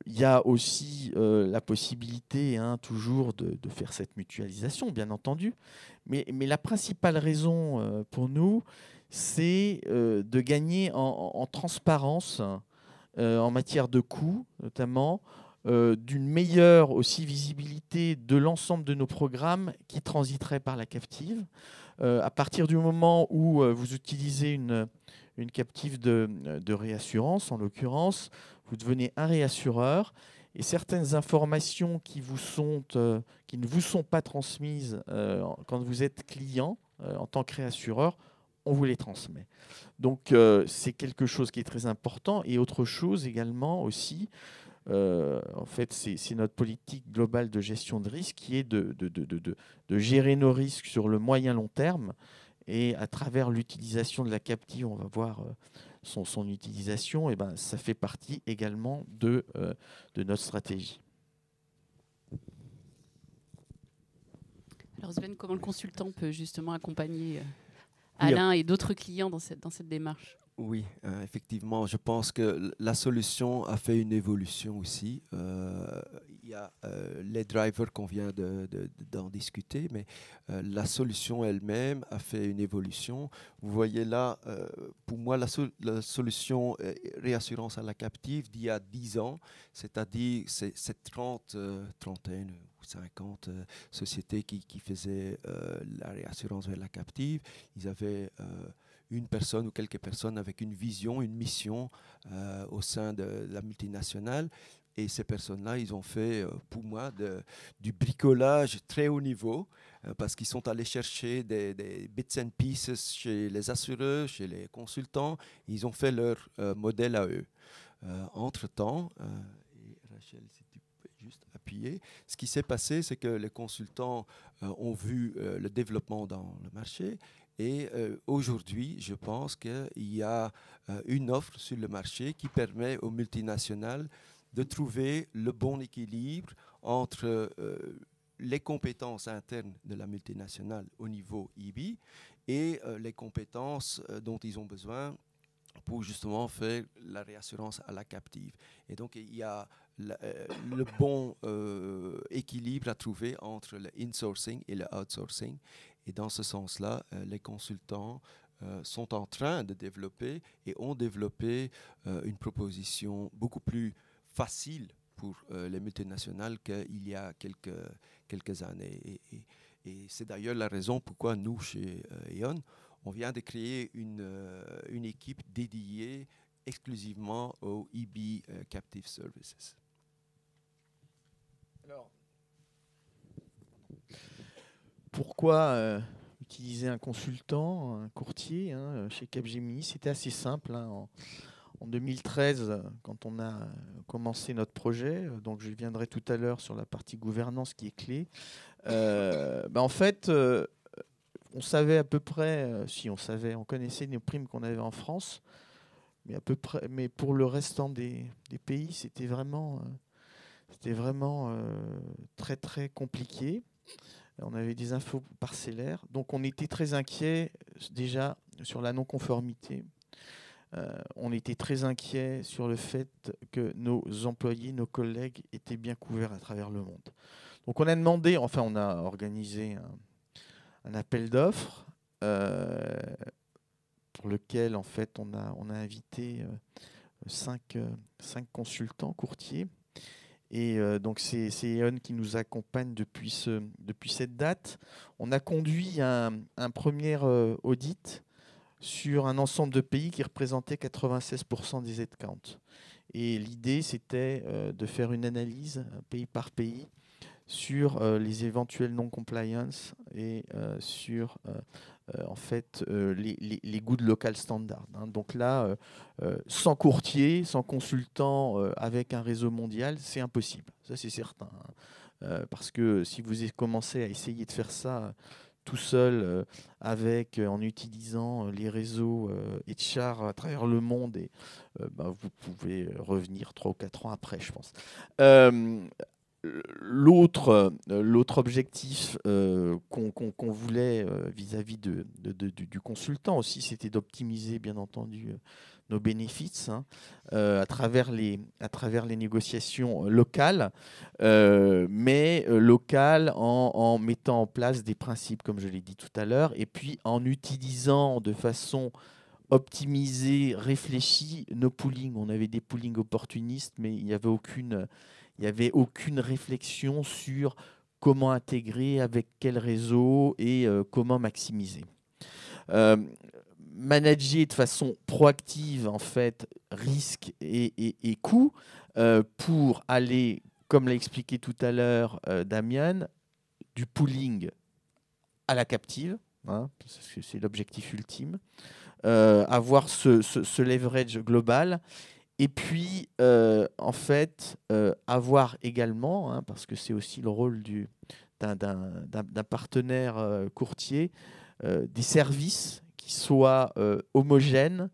Il y a aussi la possibilité, hein, toujours de faire cette mutualisation, bien entendu. Mais la principale raison pour nous, c'est de gagner en transparence en matière de coûts, notamment, d'une meilleure aussi visibilité de l'ensemble de nos programmes qui transiteraient par la captive. À partir du moment où vous utilisez une captive de réassurance, en l'occurrence, vous devenez un réassureur et certaines informations qui ne vous sont pas transmises quand vous êtes client en tant que réassureur, on vous les transmet. Donc, c'est quelque chose qui est très important. Et autre chose également aussi, en fait, c'est notre politique globale de gestion de risque qui est de gérer nos risques sur le moyen-long terme. Et à travers l'utilisation de la captive, on va voir son utilisation, et ça fait partie également de notre stratégie. Alors Sven, comment le consultant peut justement accompagner Alain et d'autres clients dans cette démarche? Oui, effectivement, je pense que la solution a fait une évolution aussi. Il y a les drivers qu'on vient d'en discuter, mais la solution elle-même a fait une évolution. Vous voyez là, pour moi, la solution réassurance à la captive d'il y a 10 ans, c'est-à-dire cette trentaine ou 50 sociétés qui faisaient la réassurance vers la captive. Ils avaient une personne ou quelques personnes avec une vision, une mission au sein de la multinationale. Et ces personnes-là, ils ont fait, pour moi, du bricolage très haut niveau parce qu'ils sont allés chercher des bits and pieces chez les assureurs, chez les consultants. Ils ont fait leur modèle à eux. Entre-temps, et Rachel, si tu peux juste appuyer, ce qui s'est passé, c'est que les consultants ont vu le développement dans le marché. Et aujourd'hui, je pense qu'il y a une offre sur le marché qui permet aux multinationales de trouver le bon équilibre entre les compétences internes de la multinationale au niveau IBI et les compétences dont ils ont besoin pour justement faire la réassurance à la captive. Et donc, il y a le bon équilibre à trouver entre le insourcing et le outsourcing. Et dans ce sens-là, les consultants sont en train de développer et ont développé une proposition beaucoup plus facile pour les multinationales qu'il y a quelques années. Et c'est d'ailleurs la raison pourquoi nous, chez E.ON, on vient de créer une équipe dédiée exclusivement aux IBI Captive Services. Alors, pourquoi utiliser un consultant, un courtier chez Capgemini? C'était assez simple. En 2013, quand on a commencé notre projet, donc je viendrai tout à l'heure sur la partie gouvernance qui est clé, en fait, on savait à peu près, si on savait, on connaissait les primes qu'on avait en France, mais à peu près, mais pour le restant des pays, c'était vraiment très très compliqué. On avait des infos parcellaires, donc on était très inquiet déjà sur la non-conformité. On était très inquiet sur le fait que nos employés, nos collègues étaient bien couverts à travers le monde. Donc on a demandé, enfin on a organisé un appel d'offres pour lequel en fait on a invité 5 consultants courtiers. Et donc c'est E.ON qui nous accompagne depuis cette date. On a conduit un premier audit sur un ensemble de pays qui représentait 96% des headcounts. Et l'idée, c'était de faire une analyse pays par pays sur les éventuels non-compliance et sur en fait les good local standards. Donc là, sans courtier, sans consultant, avec un réseau mondial, c'est impossible. Ça, c'est certain. Parce que si vous commencez à essayer de faire ça tout seul, en utilisant les réseaux HR à travers le monde, et vous pouvez revenir 3 ou 4 ans après, je pense. L'autre objectif qu'on voulait vis-à-vis du consultant aussi, c'était d'optimiser, bien entendu, nos bénéfices à travers les négociations locales, mais locales en mettant en place des principes, comme je l'ai dit tout à l'heure, et puis en utilisant de façon optimisée, réfléchie, nos poolings. On avait des poolings opportunistes, mais il n'y avait aucune réflexion sur comment intégrer, avec quel réseau et comment maximiser. Manager de façon proactive, en fait, risque et coût pour aller, comme l'a expliqué tout à l'heure Damien, du pooling à la captive, c'est l'objectif ultime, avoir ce leverage global. Et puis, en fait, avoir également, parce que c'est aussi le rôle d'un partenaire courtier, des services qui soient homogènes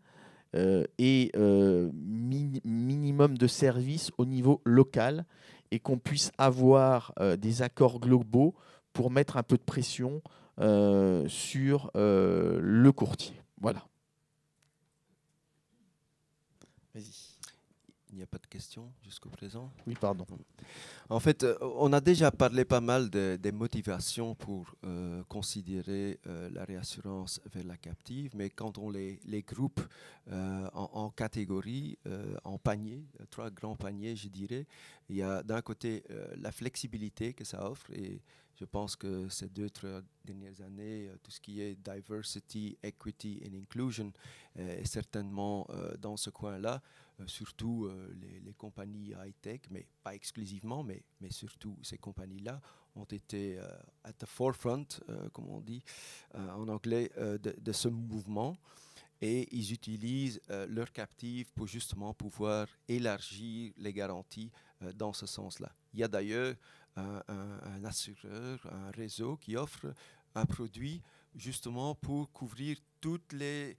et minimum de services au niveau local, et qu'on puisse avoir des accords globaux pour mettre un peu de pression sur le courtier. Voilà. Vas-y. Il n'y a pas de questions jusqu'au présent? Oui, pardon. En fait, on a déjà parlé pas mal des motivations pour considérer la réassurance vers la captive, mais quand on les groupe en catégories, en paniers, 3 grands paniers, je dirais, il y a d'un côté la flexibilité que ça offre, et je pense que ces 2-3 dernières années, tout ce qui est diversity, equity and inclusion est certainement dans ce coin-là. Surtout les compagnies high-tech, mais pas exclusivement, mais surtout ces compagnies-là ont été at the forefront, comme on dit en anglais, de ce mouvement. Et ils utilisent leur captive pour justement pouvoir élargir les garanties dans ce sens-là. Il y a d'ailleurs un assureur, un réseau qui offre un produit justement pour couvrir toutes les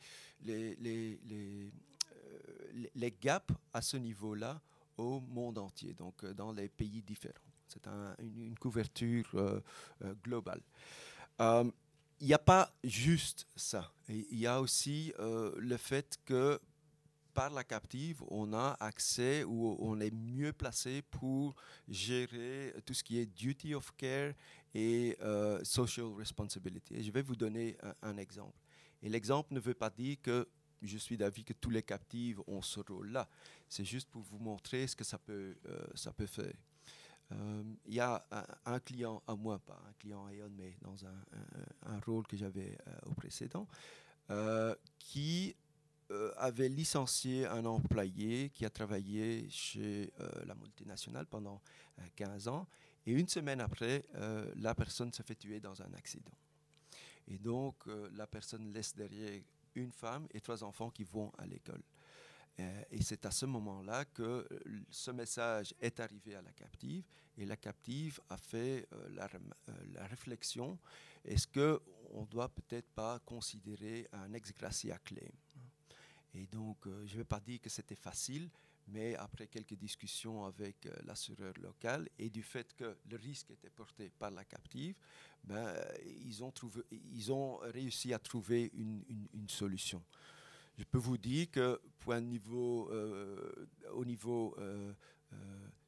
gaps à ce niveau-là au monde entier, donc dans les pays différents. C'est une couverture globale. Il n'y a pas juste ça. Il y a aussi le fait que par la captive, on a accès ou on est mieux placé pour gérer tout ce qui est duty of care et social responsibility. Et je vais vous donner un exemple. Et l'exemple ne veut pas dire que je suis d'avis que tous les captives ont ce rôle-là. C'est juste pour vous montrer ce que ça peut faire. Il y a un client à moi, pas un client à E.ON, mais dans un rôle que j'avais au précédent, qui avait licencié un employé qui a travaillé chez la multinationale pendant 15 ans Et une semaine après, la personne se fait tuer dans un accident. Et donc, la personne laisse derrière une femme et 3 enfants qui vont à l'école. Et c'est à ce moment-là que ce message est arrivé à la captive, et la captive a fait la réflexion, est-ce qu'on ne doit peut-être pas considérer un ex gratia claim? Et donc, je ne vais pas dire que c'était facile, mais après quelques discussions avec l'assureur local et du fait que le risque était porté par la captive, ils ont réussi à trouver une solution. Je peux vous dire que au niveau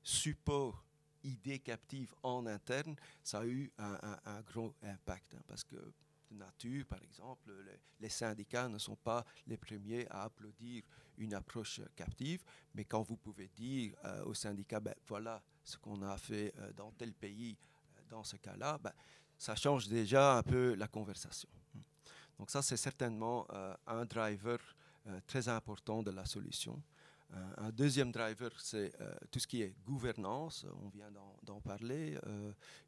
support idée captive en interne, ça a eu un gros impact, parce que de nature, par exemple, les syndicats ne sont pas les premiers à applaudir une approche captive, mais quand vous pouvez dire aux syndicats, voilà ce qu'on a fait dans tel pays, dans ce cas-là, ça change déjà un peu la conversation. Donc ça, c'est certainement un driver très important de la solution. Un deuxième driver, c'est tout ce qui est gouvernance. On vient d'en parler.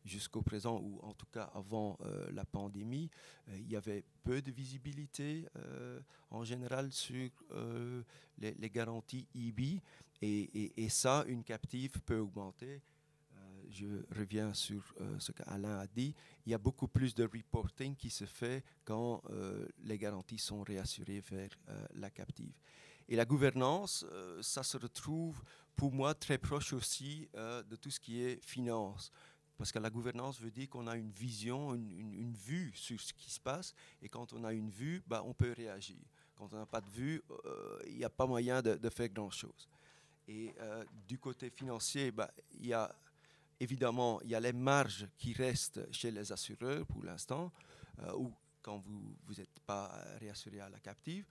Jusqu'au présent, ou en tout cas avant la pandémie, il y avait peu de visibilité en général sur les garanties EB. Et ça, une captive peut augmenter. Je reviens sur ce qu'Alain a dit. Il y a beaucoup plus de reporting qui se fait quand les garanties sont réassurées vers la captive. Et la gouvernance, ça se retrouve pour moi très proche aussi de tout ce qui est finance. Parce que la gouvernance veut dire qu'on a une vision, une vue sur ce qui se passe. Et quand on a une vue, on peut réagir. Quand on n'a pas de vue, il n'y a pas moyen de faire grand-chose. Et du côté financier, évidemment, il y a les marges qui restent chez les assureurs pour l'instant, ou quand vous n'êtes pas réassuré à la captive.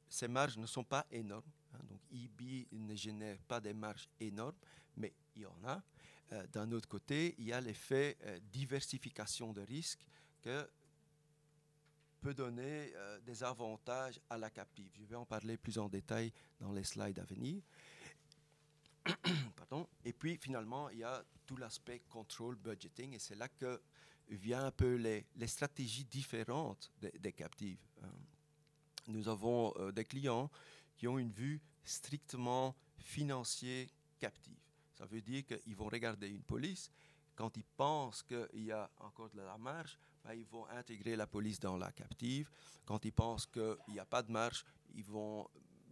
Ces marges ne sont pas énormes. Donc, EB ne génère pas des marges énormes, mais il y en a. D'un autre côté, il y a l'effet diversification de risques que peut donner des avantages à la captive. Je vais en parler plus en détail dans les slides à venir. Pardon. Et puis, finalement, il y a tout l'aspect control budgeting, et c'est là que viennent un peu les stratégies différentes des captives. Nous avons des clients qui ont une vue strictement financière captive. Ça veut dire qu'ils vont regarder une police. Quand ils pensent qu'il y a encore de la marge, ils vont intégrer la police dans la captive. Quand ils pensent qu'il n'y a pas de marge, ils vont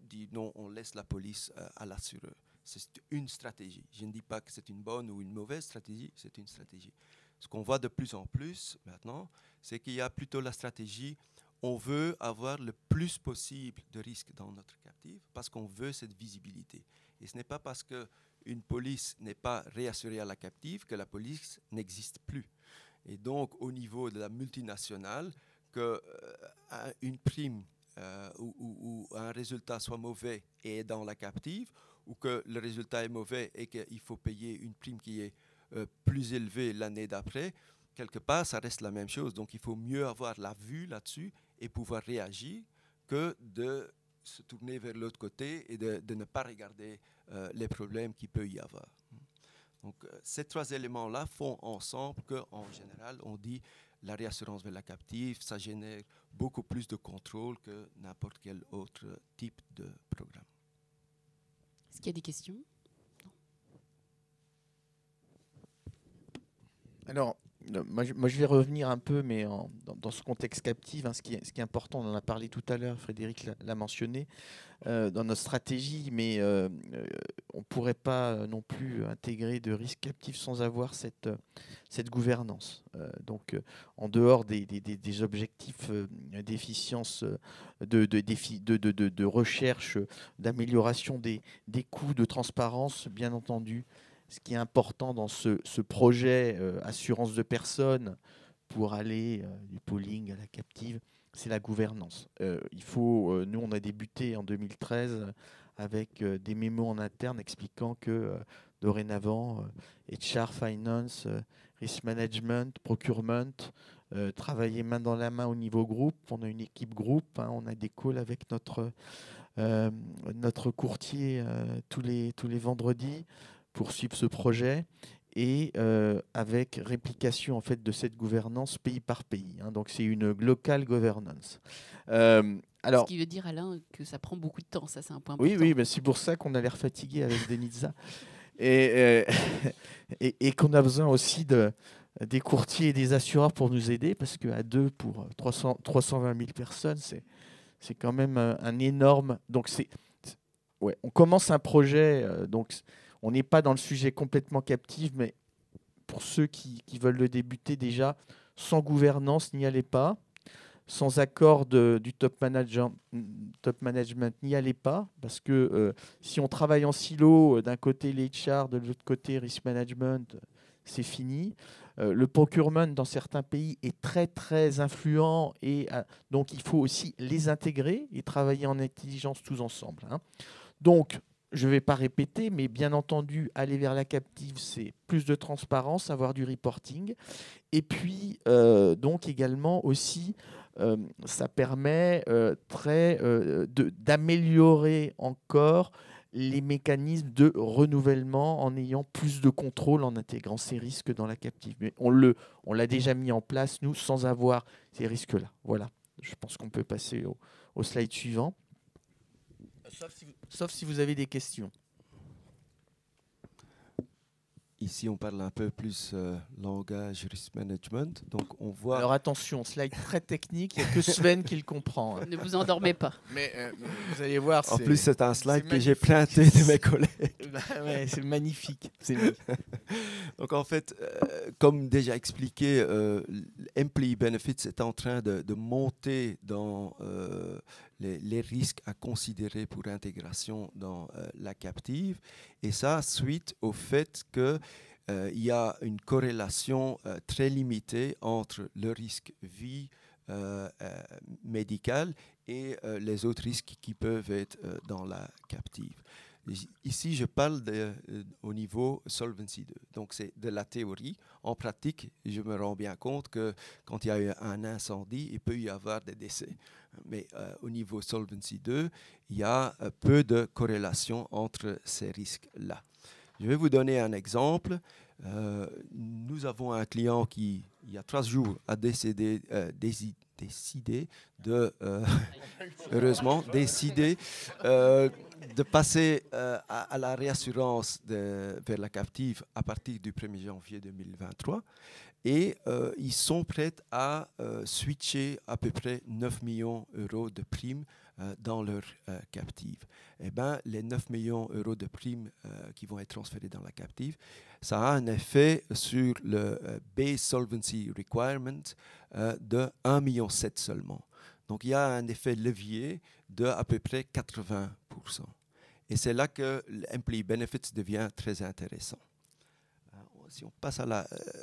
dire non, on laisse la police à l'assureur. C'est une stratégie. Je ne dis pas que c'est une bonne ou une mauvaise stratégie, c'est une stratégie. Ce qu'on voit de plus en plus maintenant, c'est qu'il y a plutôt la stratégie on veut avoir le plus possible de risques dans notre captive parce qu'on veut cette visibilité. Et ce n'est pas parce qu'une police n'est pas réassurée à la captive que la police n'existe plus. Et donc, au niveau de la multinationale, qu'une prime ou un résultat soit mauvais et est dans la captive, ou que le résultat est mauvais et qu'il faut payer une prime qui est plus élevée l'année d'après, quelque part, ça reste la même chose. Donc, il faut mieux avoir la vue là-dessus et pouvoir réagir que de se tourner vers l'autre côté et de ne pas regarder les problèmes qu'il peut y avoir. Donc, ces 3 éléments-là font ensemble qu'en général, on dit la réassurance vers la captive, ça génère beaucoup plus de contrôle que n'importe quel autre type de programme. Est-ce qu'il y a des questions? Alors, moi, je vais revenir un peu, mais dans ce contexte captive, ce qui est important, on en a parlé tout à l'heure, Frédéric l'a mentionné, dans notre stratégie, mais on ne pourrait pas non plus intégrer de risque captif sans avoir cette gouvernance. Donc, en dehors des objectifs d'efficience, de recherche, d'amélioration des coûts, de transparence, bien entendu, ce qui est important dans ce projet assurance de personnes pour aller du pooling à la captive, c'est la gouvernance. Nous, on a débuté en 2013 avec des mémos en interne expliquant que dorénavant, HR, Finance, Risk Management, Procurement, travailler main dans la main au niveau groupe. On a une équipe groupe, on a des calls avec notre courtier tous les vendredis pour suivre ce projet. et avec réplication en fait de cette gouvernance pays par pays. Hein. Donc c'est une local governance. Ce qui veut dire, Alain, que ça prend beaucoup de temps, ça c'est un point important. Oui, c'est pour ça qu'on a l'air fatigué avec Denitza et qu'on a besoin aussi des courtiers et des assureurs pour nous aider, parce qu'à deux, pour 320 000 personnes, c'est quand même un énorme... Donc ouais, on commence un projet, donc on n'est pas dans le sujet complètement captif, mais pour ceux qui veulent le débuter déjà, sans gouvernance, n'y allez pas. Sans accord du top management, n'y allez pas, parce que si on travaille en silo, d'un côté les HR, de l'autre côté risk management, c'est fini. Le procurement dans certains pays est très très influent, et donc il faut aussi les intégrer et travailler en intelligence tous ensemble. Hein. Donc, je ne vais pas répéter, mais bien entendu, aller vers la captive, c'est plus de transparence, avoir du reporting. Et puis, donc également aussi, ça permet d'améliorer encore les mécanismes de renouvellement en ayant plus de contrôle, en intégrant ces risques dans la captive. Mais on l'a déjà mis en place, nous, sans avoir ces risques-là. Voilà, je pense qu'on peut passer au slide suivant. Sauf si vous avez des questions. Ici, on parle un peu plus langage risk management. Donc, on voit... Alors attention, slide très technique, il n'y a que Sven qui le comprend. Ne vous endormez pas. Mais vous allez voir, en plus, c'est un slide que j'ai magnifique. planté de mes collègues. Ouais, c'est magnifique. C'est magnifique. Donc, en fait, comme déjà expliqué, Employee Benefits est en train de monter dans les risques à considérer pour intégration dans la captive. Et ça, suite au fait que il y a une corrélation très limitée entre le risque vie médical et les autres risques qui peuvent être dans la captive. Ici, je parle au niveau Solvency 2. Donc, c'est de la théorie. En pratique, je me rends bien compte que quand il y a eu un incendie, il peut y avoir des décès. Mais au niveau Solvency 2, il y a peu de corrélation entre ces risques-là. Je vais vous donner un exemple. Nous avons un client qui, il y a 3 jours, a décidé de passer à la réassurance vers la captive à partir du 1er janvier 2023. Et ils sont prêts à switcher à peu près 9 millions d'euros de primes dans leur captive. Eh ben, les 9 millions d'euros de primes qui vont être transférés dans la captive, ça a un effet sur le Base Solvency Requirement de 1,7 million seulement. Donc, il y a un effet levier de à peu près 80%. Et c'est là que l'Employee Benefits devient très intéressant. Si on passe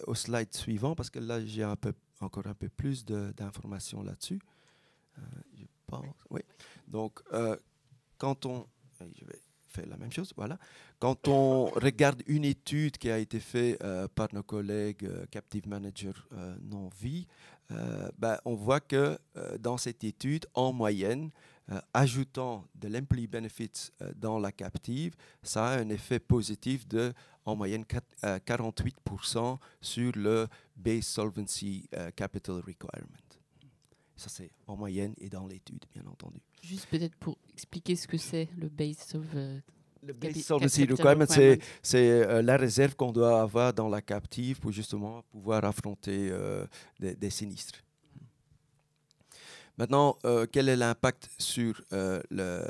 au slide suivant, parce que là, j'ai encore un peu plus d'informations là-dessus. Je pense, oui. Donc, je vais faire la même chose, voilà. Quand on regarde une étude qui a été faite par nos collègues Captive Manager non-vie, on voit que dans cette étude, en moyenne, ajoutant de l'employee benefits dans la captive, ça a un effet positif de, en moyenne, 48% sur le Base Solvency Capital Requirement. Ça, c'est en moyenne et dans l'étude, bien entendu. Juste peut-être pour expliquer ce que c'est le Base of... Le Base Solvency Requirement, c'est la réserve qu'on doit avoir dans la captive pour justement pouvoir affronter des sinistres. Maintenant, quel est l'impact sur le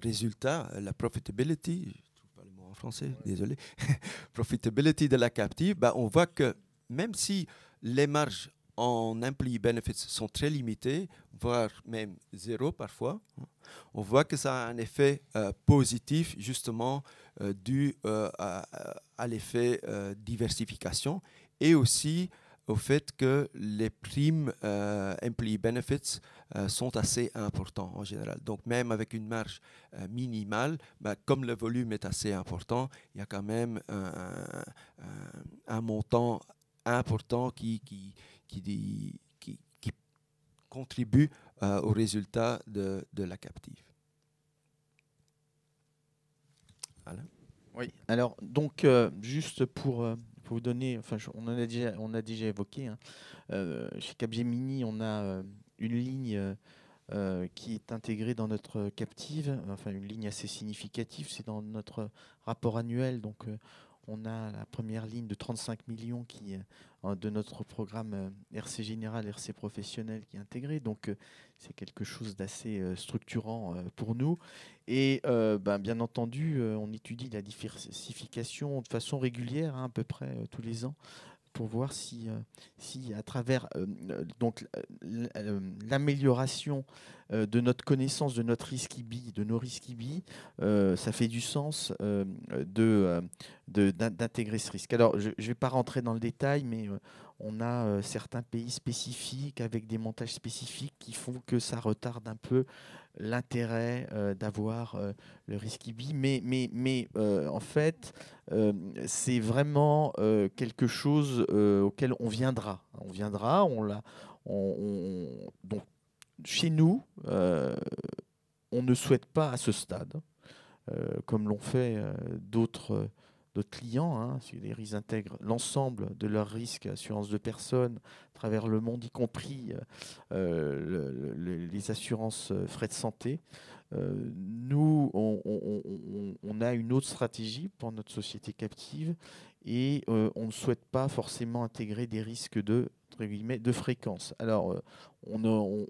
résultat, la profitability, je ne trouve pas le mot en français, désolé, profitability de la captive, on voit que même si les marges en employee benefits sont très limitées, voire même zéro parfois, on voit que ça a un effet positif justement dû à l'effet diversification et aussi au fait que les primes employee benefits sont assez importants en général. Donc même avec une marge minimale, comme le volume est assez important, il y a quand même un montant important qui contribue au résultat de la captive. Voilà. Oui. Alors, donc, juste pour vous donner, enfin, on a déjà évoqué, hein, chez Capgemini, on a une ligne qui est intégrée dans notre captive, enfin une ligne assez significative, c'est dans notre rapport annuel. Donc, on a la première ligne de 35 millions de notre programme RC Général, RC Professionnel qui est intégré. Donc, c'est quelque chose d'assez structurant pour nous. Et bien entendu, on étudie la diversification de façon régulière, hein, à peu près tous les ans, pour voir si à travers donc l'amélioration de notre connaissance de notre risque IBI, de nos risques IBI, ça fait du sens d'intégrer ce risque. Alors, je ne vais pas rentrer dans le détail, mais on a certains pays spécifiques avec des montages spécifiques qui font que ça retarde un peu l'intérêt d'avoir le risque IBI. Mais en fait, c'est vraiment quelque chose auquel on viendra. Donc, chez nous, on ne souhaite pas à ce stade, comme l'ont fait d'autres clients, hein, ils intègrent l'ensemble de leurs risques, assurances de personnes à travers le monde, y compris les assurances frais de santé. Nous, on a une autre stratégie pour notre société captive et on ne souhaite pas forcément intégrer des risques de fréquence. Alors, on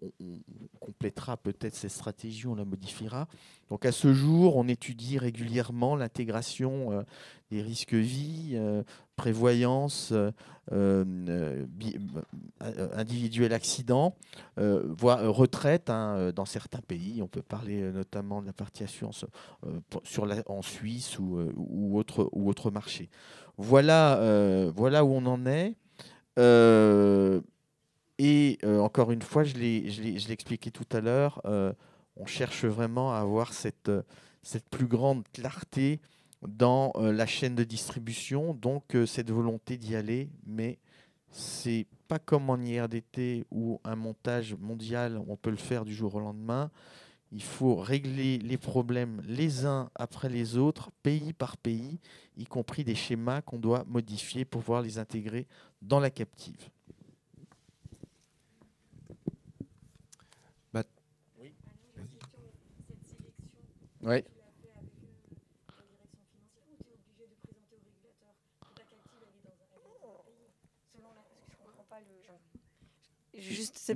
complétera peut-être cette stratégie, on la modifiera. Donc, à ce jour, on étudie régulièrement l'intégration des risques vie, prévoyance, individuel accident, voire retraite, hein, dans certains pays. On peut parler notamment de la partie assurance en Suisse ou autre marché. Voilà où on en est. Encore une fois, je l'ai expliqué tout à l'heure, on cherche vraiment à avoir cette plus grande clarté dans la chaîne de distribution, donc cette volonté d'y aller, mais c'est pas comme en IRDT où un montage mondial, on peut le faire du jour au lendemain. Il faut régler les problèmes les uns après les autres, pays par pays, y compris des schémas qu'on doit modifier pour pouvoir les intégrer dans la captive. Oui.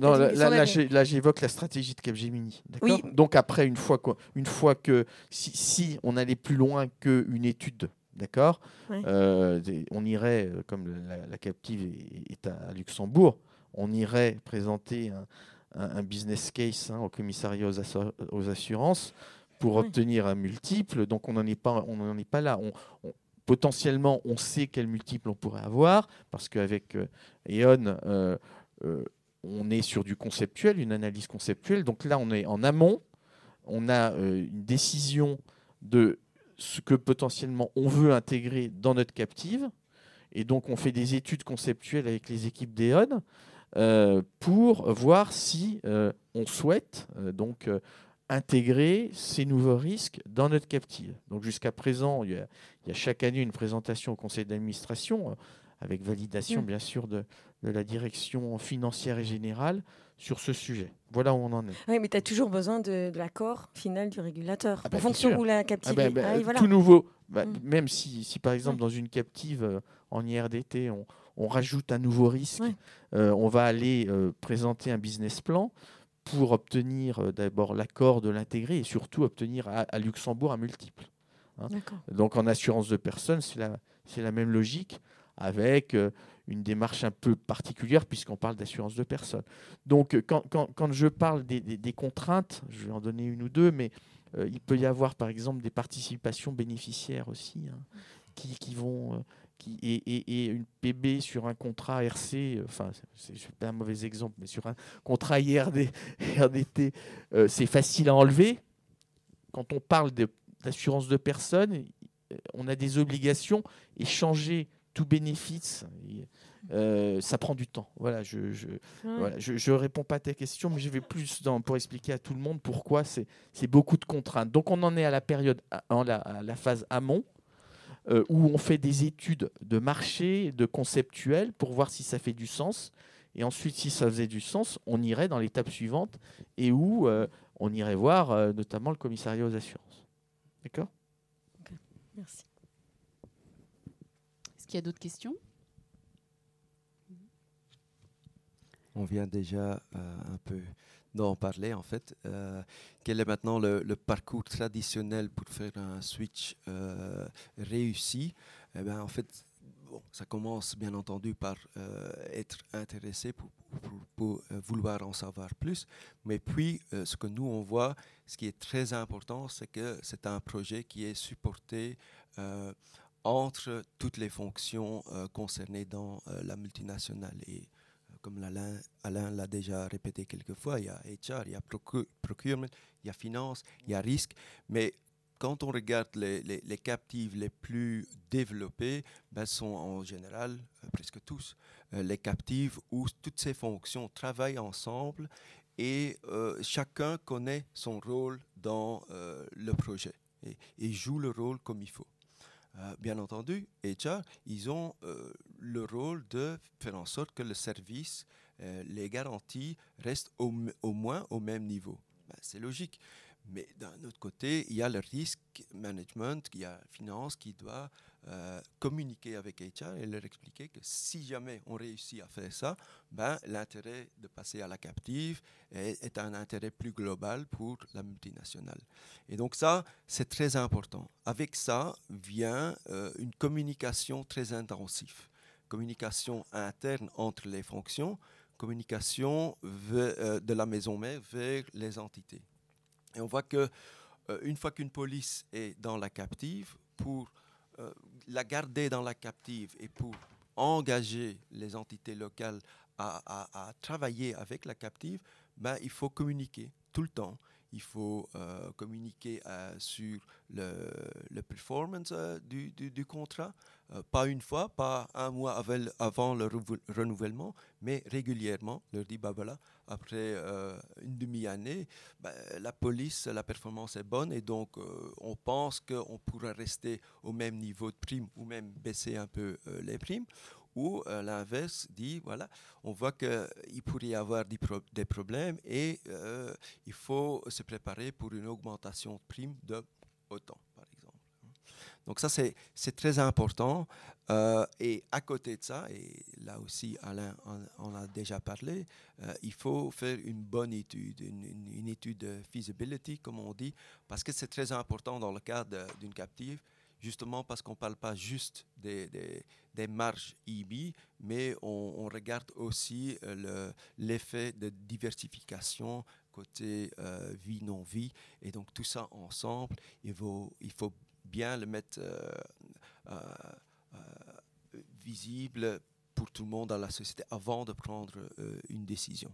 Là, j'évoque la stratégie de Capgemini. Oui. Donc après, une fois que si on allait plus loin qu'une étude, d'accord, oui. On irait, comme la captive est à Luxembourg, on irait présenter un business case, hein, au commissariat aux assurances pour obtenir un multiple. Donc on n'en est pas là. Potentiellement, on sait quel multiple on pourrait avoir parce qu'avec E.ON, on est sur du conceptuel, une analyse conceptuelle. Donc là, on est en amont. On a une décision de ce que potentiellement on veut intégrer dans notre captive. Et donc, on fait des études conceptuelles avec les équipes d'E.ON pour voir si on souhaite intégrer ces nouveaux risques dans notre captive. Donc, jusqu'à présent, il y a chaque année une présentation au conseil d'administration avec validation, bien sûr, de la direction financière et générale sur ce sujet. Voilà où on en est. Oui, mais tu as toujours besoin de l'accord final du régulateur. En fonction où la captive voilà. Tout nouveau, même si par exemple, dans une captive en IRDT, on rajoute un nouveau risque, on va aller présenter un business plan pour obtenir d'abord l'accord de l'intégrer et surtout obtenir à Luxembourg un multiple. Hein. Donc, en assurance de personnes, c'est la même logique, avec une démarche un peu particulière puisqu'on parle d'assurance de personnes. Donc, quand je parle des contraintes, je vais en donner une ou deux, mais il peut y avoir par exemple des participations bénéficiaires aussi, hein, qui vont... et une PB sur un contrat RC, enfin, c'est pas un mauvais exemple, mais sur un contrat RDT, c'est facile à enlever. Quand on parle d'assurance de personnes, on a des obligations et changer tout bénéfice, ça prend du temps. Voilà, je réponds pas à ta question, mais je vais plus pour expliquer à tout le monde pourquoi c'est beaucoup de contraintes. Donc on en est à la période, à la phase amont. où on fait des études de marché, de conceptuel, pour voir si ça fait du sens. Et ensuite, si ça faisait du sens, on irait dans l'étape suivante et où on irait voir notamment le commissariat aux assurances. D'accord ? Okay. Merci. Est-ce qu'il y a d'autres questions ? On vient déjà un peu d'en parler en fait. Quel est maintenant le parcours traditionnel pour faire un switch réussi ? Eh bien, en fait, bon, ça commence bien entendu par être intéressé pour vouloir en savoir plus. Mais puis, ce que nous, on voit, ce qui est très important, c'est que c'est un projet qui est supporté entre toutes les fonctions concernées dans la multinationale. Et comme Alain l'a déjà répété quelques fois, il y a HR, il y a procurement, il y a finance, il y a risque. Mais quand on regarde les captives les plus développées, ben, sont en général, presque tous, les captives où toutes ces fonctions travaillent ensemble et chacun connaît son rôle dans le projet et joue le rôle comme il faut. Bien entendu, HR, ils ont le rôle de faire en sorte que le service, les garanties restent au moins au même niveau. Ben, c'est logique. Mais d'un autre côté, il y a le risque management, il y a la finance qui doit communiquer avec HR et leur expliquer que si jamais on réussit à faire ça, ben, l'intérêt de passer à la captive est un intérêt plus global pour la multinationale. Et donc ça, c'est très important. Avec ça vient une communication très intensive. Communication interne entre les fonctions, communication de la maison mère vers les entités. Et on voit qu'une fois qu'une police est dans la captive, pour la garder dans la captive et pour engager les entités locales à travailler avec la captive, ben, il faut communiquer tout le temps. Il faut communiquer sur le performance du contrat, pas une fois, pas un mois avant le renouvellement, mais régulièrement. Leur dit, bah voilà, après une demi-année, bah, la police, la performance est bonne et donc on pense qu'on pourra rester au même niveau de prime ou même baisser un peu les primes. Ou l'inverse dit, voilà, on voit qu'il pourrait y avoir des problèmes et il faut se préparer pour une augmentation de prime de autant, par exemple. Donc ça, c'est très important. Et à côté de ça, et là aussi Alain en a déjà parlé, il faut faire une bonne étude, une étude de feasibility, comme on dit, parce que c'est très important dans le cadre d'une captive, justement parce qu'on ne parle pas juste des marges EB, mais on regarde aussi l'effet de diversification côté vie, non-vie. Et donc tout ça ensemble, il faut bien le mettre visible pour tout le monde dans la société avant de prendre une décision.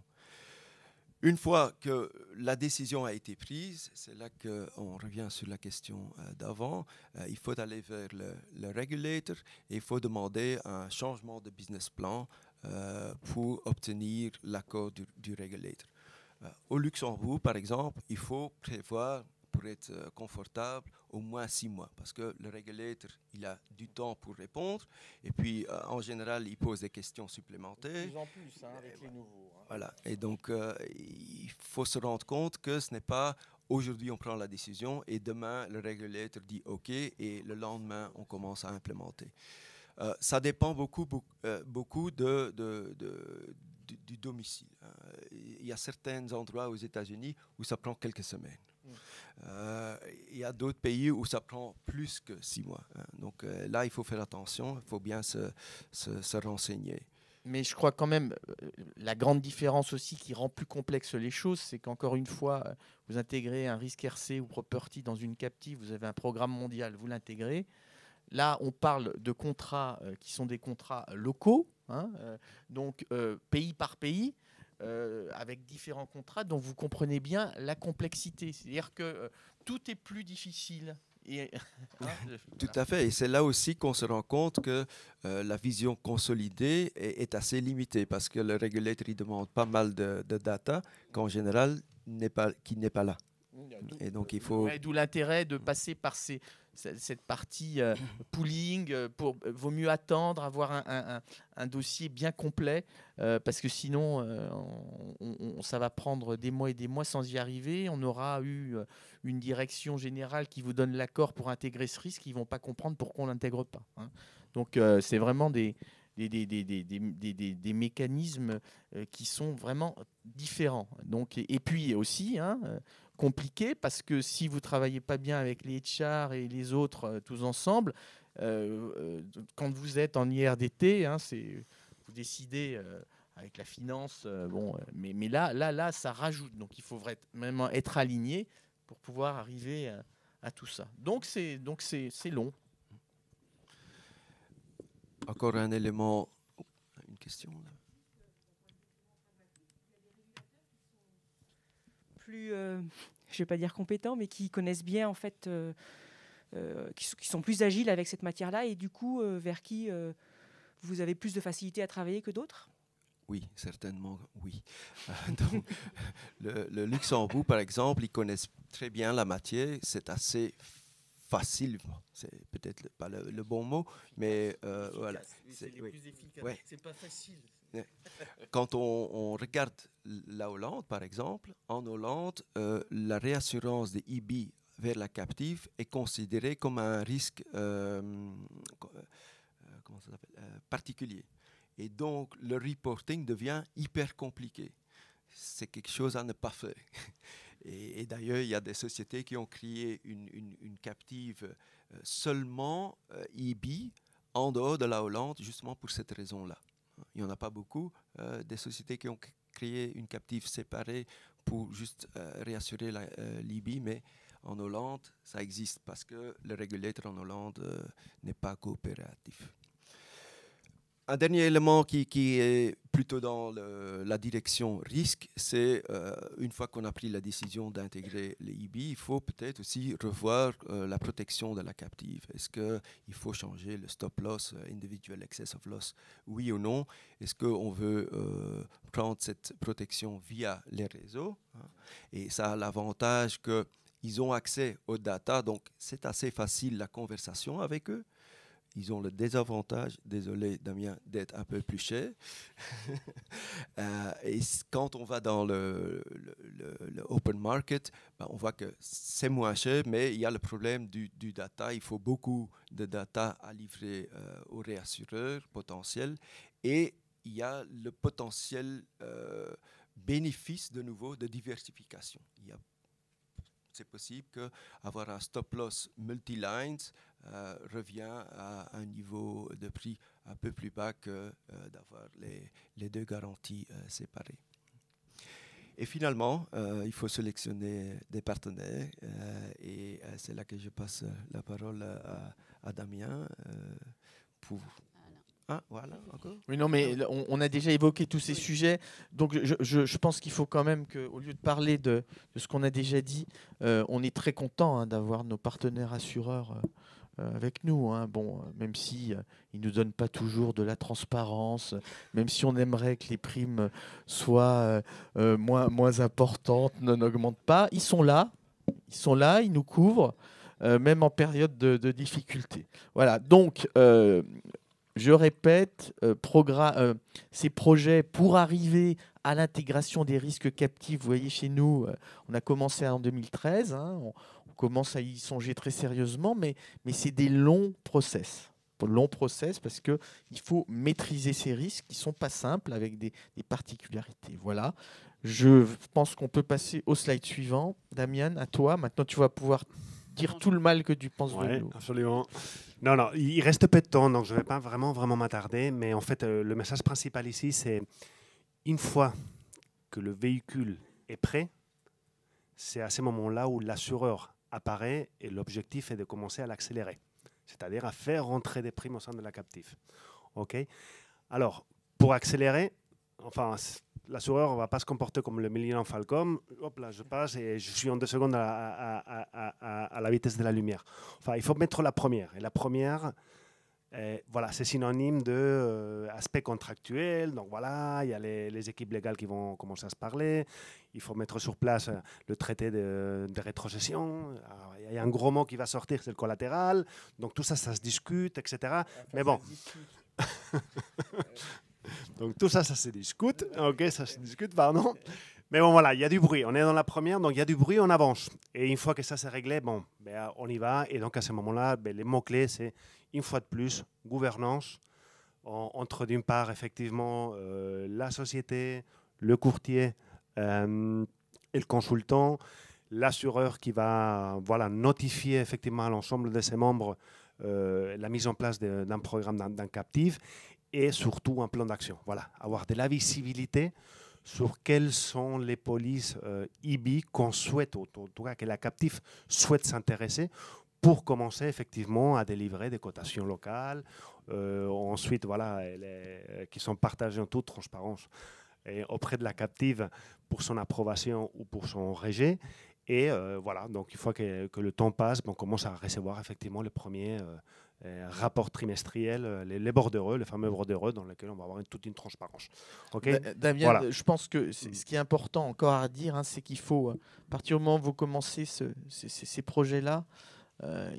Une fois que la décision a été prise, c'est là qu'on revient sur la question d'avant, il faut aller vers le regulator et il faut demander un changement de business plan pour obtenir l'accord du regulator. Au Luxembourg, par exemple, il faut prévoir, pour être confortable, au moins 6 mois, parce que le regulator, il a du temps pour répondre, et puis en général, il pose des questions supplémentaires. De plus en plus, avec les nouveaux. Voilà, et donc il faut se rendre compte que ce n'est pas aujourd'hui on prend la décision et demain le regulator dit OK et le lendemain on commence à implémenter. Ça dépend beaucoup du domicile. Il y a certains endroits aux États-Unis où ça prend quelques semaines. Il y a d'autres pays où ça prend plus que 6 mois. Donc là, il faut faire attention, il faut bien se renseigner. Mais je crois quand même, la grande différence aussi qui rend plus complexes les choses, c'est qu'encore une fois, vous intégrez un risque RC ou property dans une captive, vous avez un programme mondial, vous l'intégrez. Là, on parle de contrats qui sont des contrats locaux, donc pays par pays, avec différents contrats, dont vous comprenez bien la complexité. C'est-à-dire que tout est plus difficile. Tout à fait. Et c'est là aussi qu'on se rend compte que la vision consolidée est assez limitée parce que le regulator il demande pas mal de data qu'en général qui n'est pas là. Et donc il faut. D'où l'intérêt de passer par ces cette partie pooling, vaut mieux attendre, avoir un dossier bien complet, parce que sinon, ça va prendre des mois et des mois sans y arriver. On aura eu une direction générale qui vous donne l'accord pour intégrer ce risque, ils ne vont pas comprendre pourquoi on ne l'intègre pas. Hein. Donc, c'est vraiment des mécanismes qui sont vraiment différents. Donc, et puis aussi, compliqué, parce que si vous ne travaillez pas bien avec les HR et les autres tous ensemble, quand vous êtes en IRDT, vous décidez avec la finance, mais là, ça rajoute. Donc, il faut vraiment être aligné pour pouvoir arriver à tout ça. Donc, c'est long. Encore un élément, une question là. Plus, je ne vais pas dire compétents, mais qui connaissent bien en fait, qui sont plus agiles avec cette matière-là, et du coup, vers qui vous avez plus de facilité à travailler que d'autres? Oui, certainement, oui. Donc, le Luxembourg, par exemple, ils connaissent très bien la matière, c'est assez facile, c'est peut-être pas le bon mot, mais voilà. C'est les plus efficaces. Ouais. C'est pas facile. Quand on regarde la Hollande, par exemple, en Hollande, la réassurance des IB vers la captive est considérée comme un risque particulier. Et donc, le reporting devient hyper compliqué. C'est quelque chose à ne pas faire. Et d'ailleurs, il y a des sociétés qui ont créé une captive seulement IB en dehors de la Hollande, justement pour cette raison-là. Il n'y en a pas beaucoup, des sociétés qui ont créé une captive séparée pour juste réassurer l'IB, mais en Hollande, ça existe parce que le régulateur en Hollande n'est pas coopératif. Un dernier élément qui est plutôt dans la direction risque, c'est une fois qu'on a pris la décision d'intégrer les IB, il faut peut-être aussi revoir la protection de la captive. Est-ce qu'il faut changer le stop loss, individual excess of loss, oui ou non? Est-ce qu'on veut prendre cette protection via les réseaux, hein? Et ça a l'avantage qu'ils ont accès aux data, donc c'est assez facile la conversation avec eux. Ils ont le désavantage, désolé Damien, d'être un peu plus cher. Et quand on va dans le open market, on voit que c'est moins cher, mais il y a le problème du data. Il faut beaucoup de data à livrer aux réassureurs potentiels. Et il y a le potentiel bénéfice de nouveau de diversification. C'est possible qu'avoir un stop loss multi-lines revient à un niveau de prix un peu plus bas que d'avoir les deux garanties séparées. Et finalement, il faut sélectionner des partenaires et c'est là que je passe la parole à Damien pour... Ah, voilà, encore. Oui, non, mais on a déjà évoqué tous ces sujets. Donc, je pense qu'il faut quand même qu'au lieu de parler de ce qu'on a déjà dit, on est très content d'avoir nos partenaires assureurs avec nous. Bon, même si ils nous donnent pas toujours de la transparence, même si on aimerait que les primes soient moins importantes, n'augmentent pas, ils sont là, ils nous couvrent, même en période de difficulté. Voilà. Donc je répète, ces projets pour arriver à l'intégration des risques captifs, vous voyez chez nous, on a commencé en 2013, on commence à y songer très sérieusement, mais c'est des longs process. Long process parce qu'il faut maîtriser ces risques qui ne sont pas simples avec des particularités. Voilà. Je pense qu'on peut passer au slide suivant. Damien, à toi. Maintenant, tu vas pouvoir dire tout le mal que tu penses de nous. Absolument. Non, il reste peu de temps, donc je ne vais pas vraiment m'attarder, mais en fait, le message principal ici, c'est une fois que le véhicule est prêt, c'est à ce moment-là où l'assureur apparaît et l'objectif est de commencer à l'accélérer, c'est-à-dire à faire rentrer des primes au sein de la captive. Okay. Alors, pour accélérer, l'assureur ne va pas se comporter comme le Millennium Falcon. Hop là, je passe et je suis en 2 secondes à la vitesse de la lumière. Il faut mettre la première. Et la première, Voilà, c'est synonyme d'aspect contractuel. Donc voilà, il y a les équipes légales qui vont commencer à se parler. Il faut mettre sur place le traité de rétrocession. Il y a un gros mot qui va sortir, c'est le collatéral. Donc tout ça, ça se discute, etc. Enfin, mais bon. Donc tout ça, ça se discute. Ok, ça se discute, pardon. Mais bon, voilà, il y a du bruit. On est dans la première, donc il y a du bruit, on avance. Et une fois que ça s'est réglé, bon, ben, on y va. Et donc à ce moment-là, ben, les mots-clés, c'est une fois de plus, gouvernance, entre d'une part, effectivement, la société, le courtier et le consultant, l'assureur qui va voilà, notifier effectivement à l'ensemble de ses membres la mise en place d'un programme d'un captif et surtout un plan d'action. Voilà, avoir de la visibilité sur quelles sont les polices IBI qu'on souhaite, en tout cas que la captif souhaite s'intéresser pour commencer effectivement à délivrer des cotations locales. Ensuite, voilà, qui sont partagées en toute transparence et auprès de la captive pour son approbation ou pour son rejet. Et voilà, donc une fois que le temps passe, on commence à recevoir effectivement les premiers rapports trimestriels, les bordereux, les fameux bordereux dans lesquels on va avoir toute une transparence. Okay, Damien, voilà. Je pense que ce qui est important encore à dire, hein, c'est qu'il faut, à partir du moment où vous commencez ces projets-là,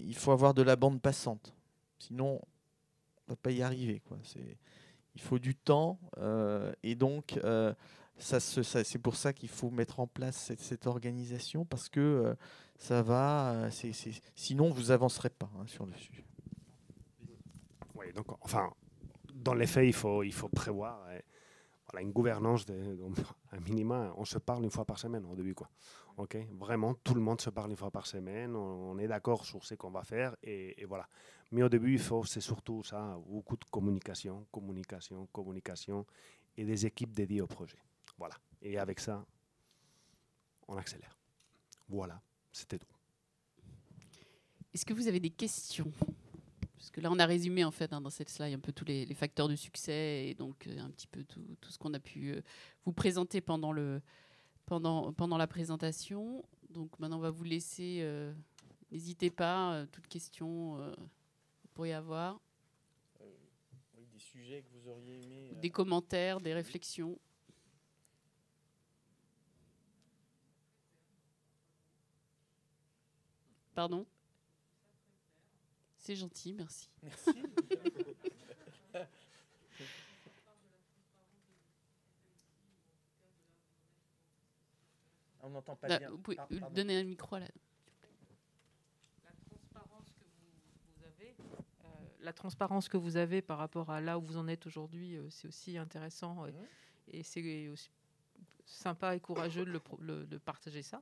il faut avoir de la bande passante. Sinon, on ne va pas y arriver, quoi. Il faut du temps et donc c'est pour ça qu'il faut mettre en place cette organisation parce que ça va. Sinon, vous n'avancerez pas sur le sujet. Oui, donc, enfin, dans les faits, il faut prévoir voilà, une gouvernance, un minimum. On se parle une fois par semaine au début, quoi. Okay, vraiment, tout le monde se parle une fois par semaine. On est d'accord sur ce qu'on va faire et voilà. Mais au début, c'est surtout ça, beaucoup de communication et des équipes dédiées au projet. Voilà. Et avec ça, on accélère. Voilà, c'était tout. Est-ce que vous avez des questions ? Parce que là, on a résumé en fait dans cette slide un peu tous les facteurs de succès et donc un petit peu tout ce qu'on a pu vous présenter pendant la présentation. Donc maintenant, on va vous laisser. N'hésitez pas, toute question vous pourriez avoir. Oui, des sujets que vous auriez aimé. Des commentaires, des réflexions. Pardon ? C'est gentil, merci. Merci. On n'entend pas Là, bien. vous pouvez donner un micro à la... La transparence que vous avez par rapport à là où vous en êtes aujourd'hui, c'est aussi intéressant et c'est aussi sympa et courageux de partager ça.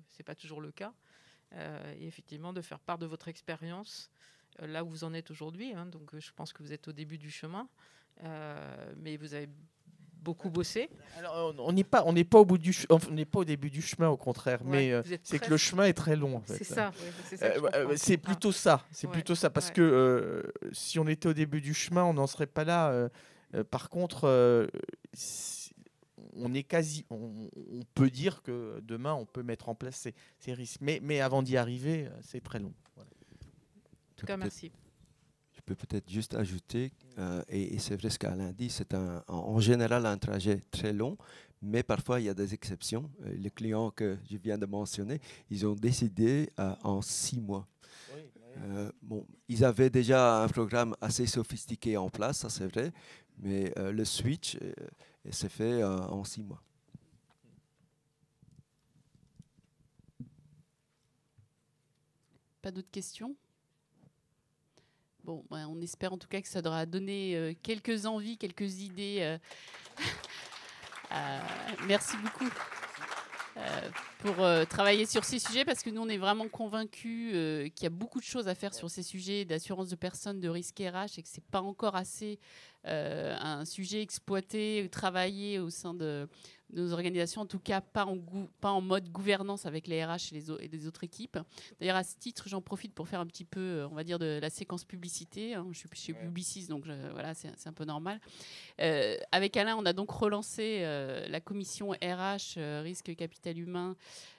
C'est pas toujours le cas. Et effectivement, de faire part de votre expérience là où vous en êtes aujourd'hui. Donc, je pense que vous êtes au début du chemin, mais vous avez beaucoup bossé. Alors, on n'est pas au début du chemin, au contraire, mais c'est que le chemin est très long. En fait. C'est ça. C'est plutôt ça. C'est plutôt ça, parce que si on était au début du chemin, on n'en serait pas là. Par contre, on peut dire que demain, on peut mettre en place ces risques. Mais avant d'y arriver, c'est très long. Voilà. En tout cas, merci. Je peux peut-être juste ajouter, et c'est vrai ce qu'Alain dit, c'est en général un trajet très long, mais parfois il y a des exceptions. Les clients que je viens de mentionner, ils ont décidé en 6 mois. Bon, ils avaient déjà un programme assez sophistiqué en place, ça c'est vrai, mais le switch s'est fait en 6 mois. Pas d'autres questions ? Bon, on espère en tout cas que ça aura donné quelques envies, quelques idées. Merci beaucoup pour travailler sur ces sujets, parce que nous, on est vraiment convaincus qu'il y a beaucoup de choses à faire sur ces sujets d'assurance de personnes, de risque RH, et que ce n'est pas encore assez un sujet exploité, travaillé au sein de nos organisations, en tout cas pas en mode gouvernance avec les RH et les autres équipes. D'ailleurs, à ce titre, j'en profite pour faire un petit peu, on va dire, de la séquence publicité. Je suis chez Publicis, donc voilà, c'est un peu normal. Avec Alain, on a donc relancé la commission RH, risque capital humain,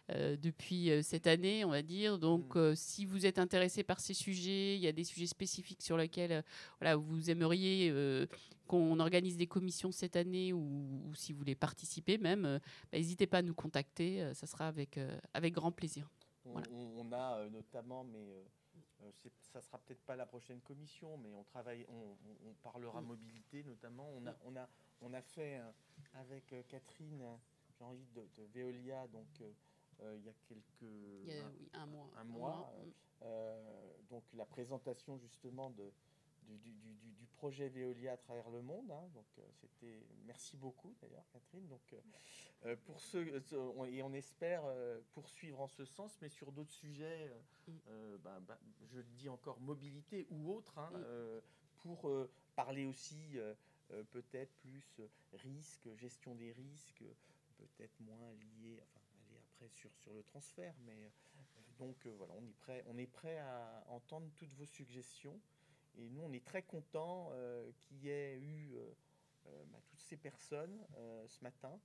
depuis cette année, on va dire. Donc, si vous êtes intéressé par ces sujets, il y a des sujets spécifiques sur lesquels voilà, vous aimeriez qu'on organise des commissions cette année ou si vous voulez participer même, n'hésitez pas à nous contacter. Ça sera avec grand plaisir. Voilà. On a notamment, mais ça sera peut-être pas la prochaine commission, mais on parlera mobilité notamment. On a fait avec Catherine, j'ai envie de Veolia, donc il y a un mois. Donc la présentation justement du projet Veolia à travers le monde. Hein, donc merci beaucoup d'ailleurs Catherine. Donc pour et on espère poursuivre en ce sens, mais sur d'autres sujets, je le dis encore mobilité ou autre, hein, pour parler aussi peut-être plus risques, gestion des risques, peut-être moins liés, enfin aller après sur le transfert, mais donc voilà, on est prêt à entendre toutes vos suggestions. Et nous, on est très contents qu'il y ait eu toutes ces personnes ce matin,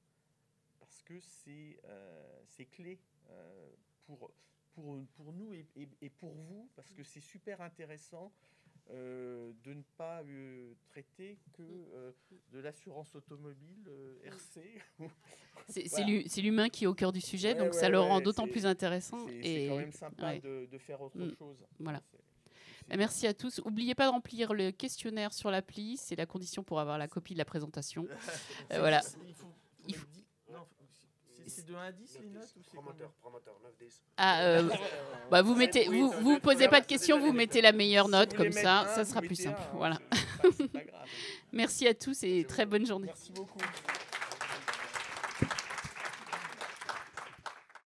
parce que c'est clé pour nous et pour vous, parce que c'est super intéressant de ne pas traiter que de l'assurance automobile RC. C'est l'humain qui est au cœur du sujet, donc ça le rend d'autant plus intéressant. C'est quand même sympa de faire autre chose. Voilà. Merci à tous. N'oubliez pas de remplir le questionnaire sur l'appli. C'est la condition pour avoir la copie de la présentation. Voilà. C'est de 1 à 10 les notes ou c'est promoteur 9-10. Vous posez pas de questions, vous mettez la meilleure note, comme ça sera plus simple. Voilà. Merci à tous et très bonne journée. Merci beaucoup.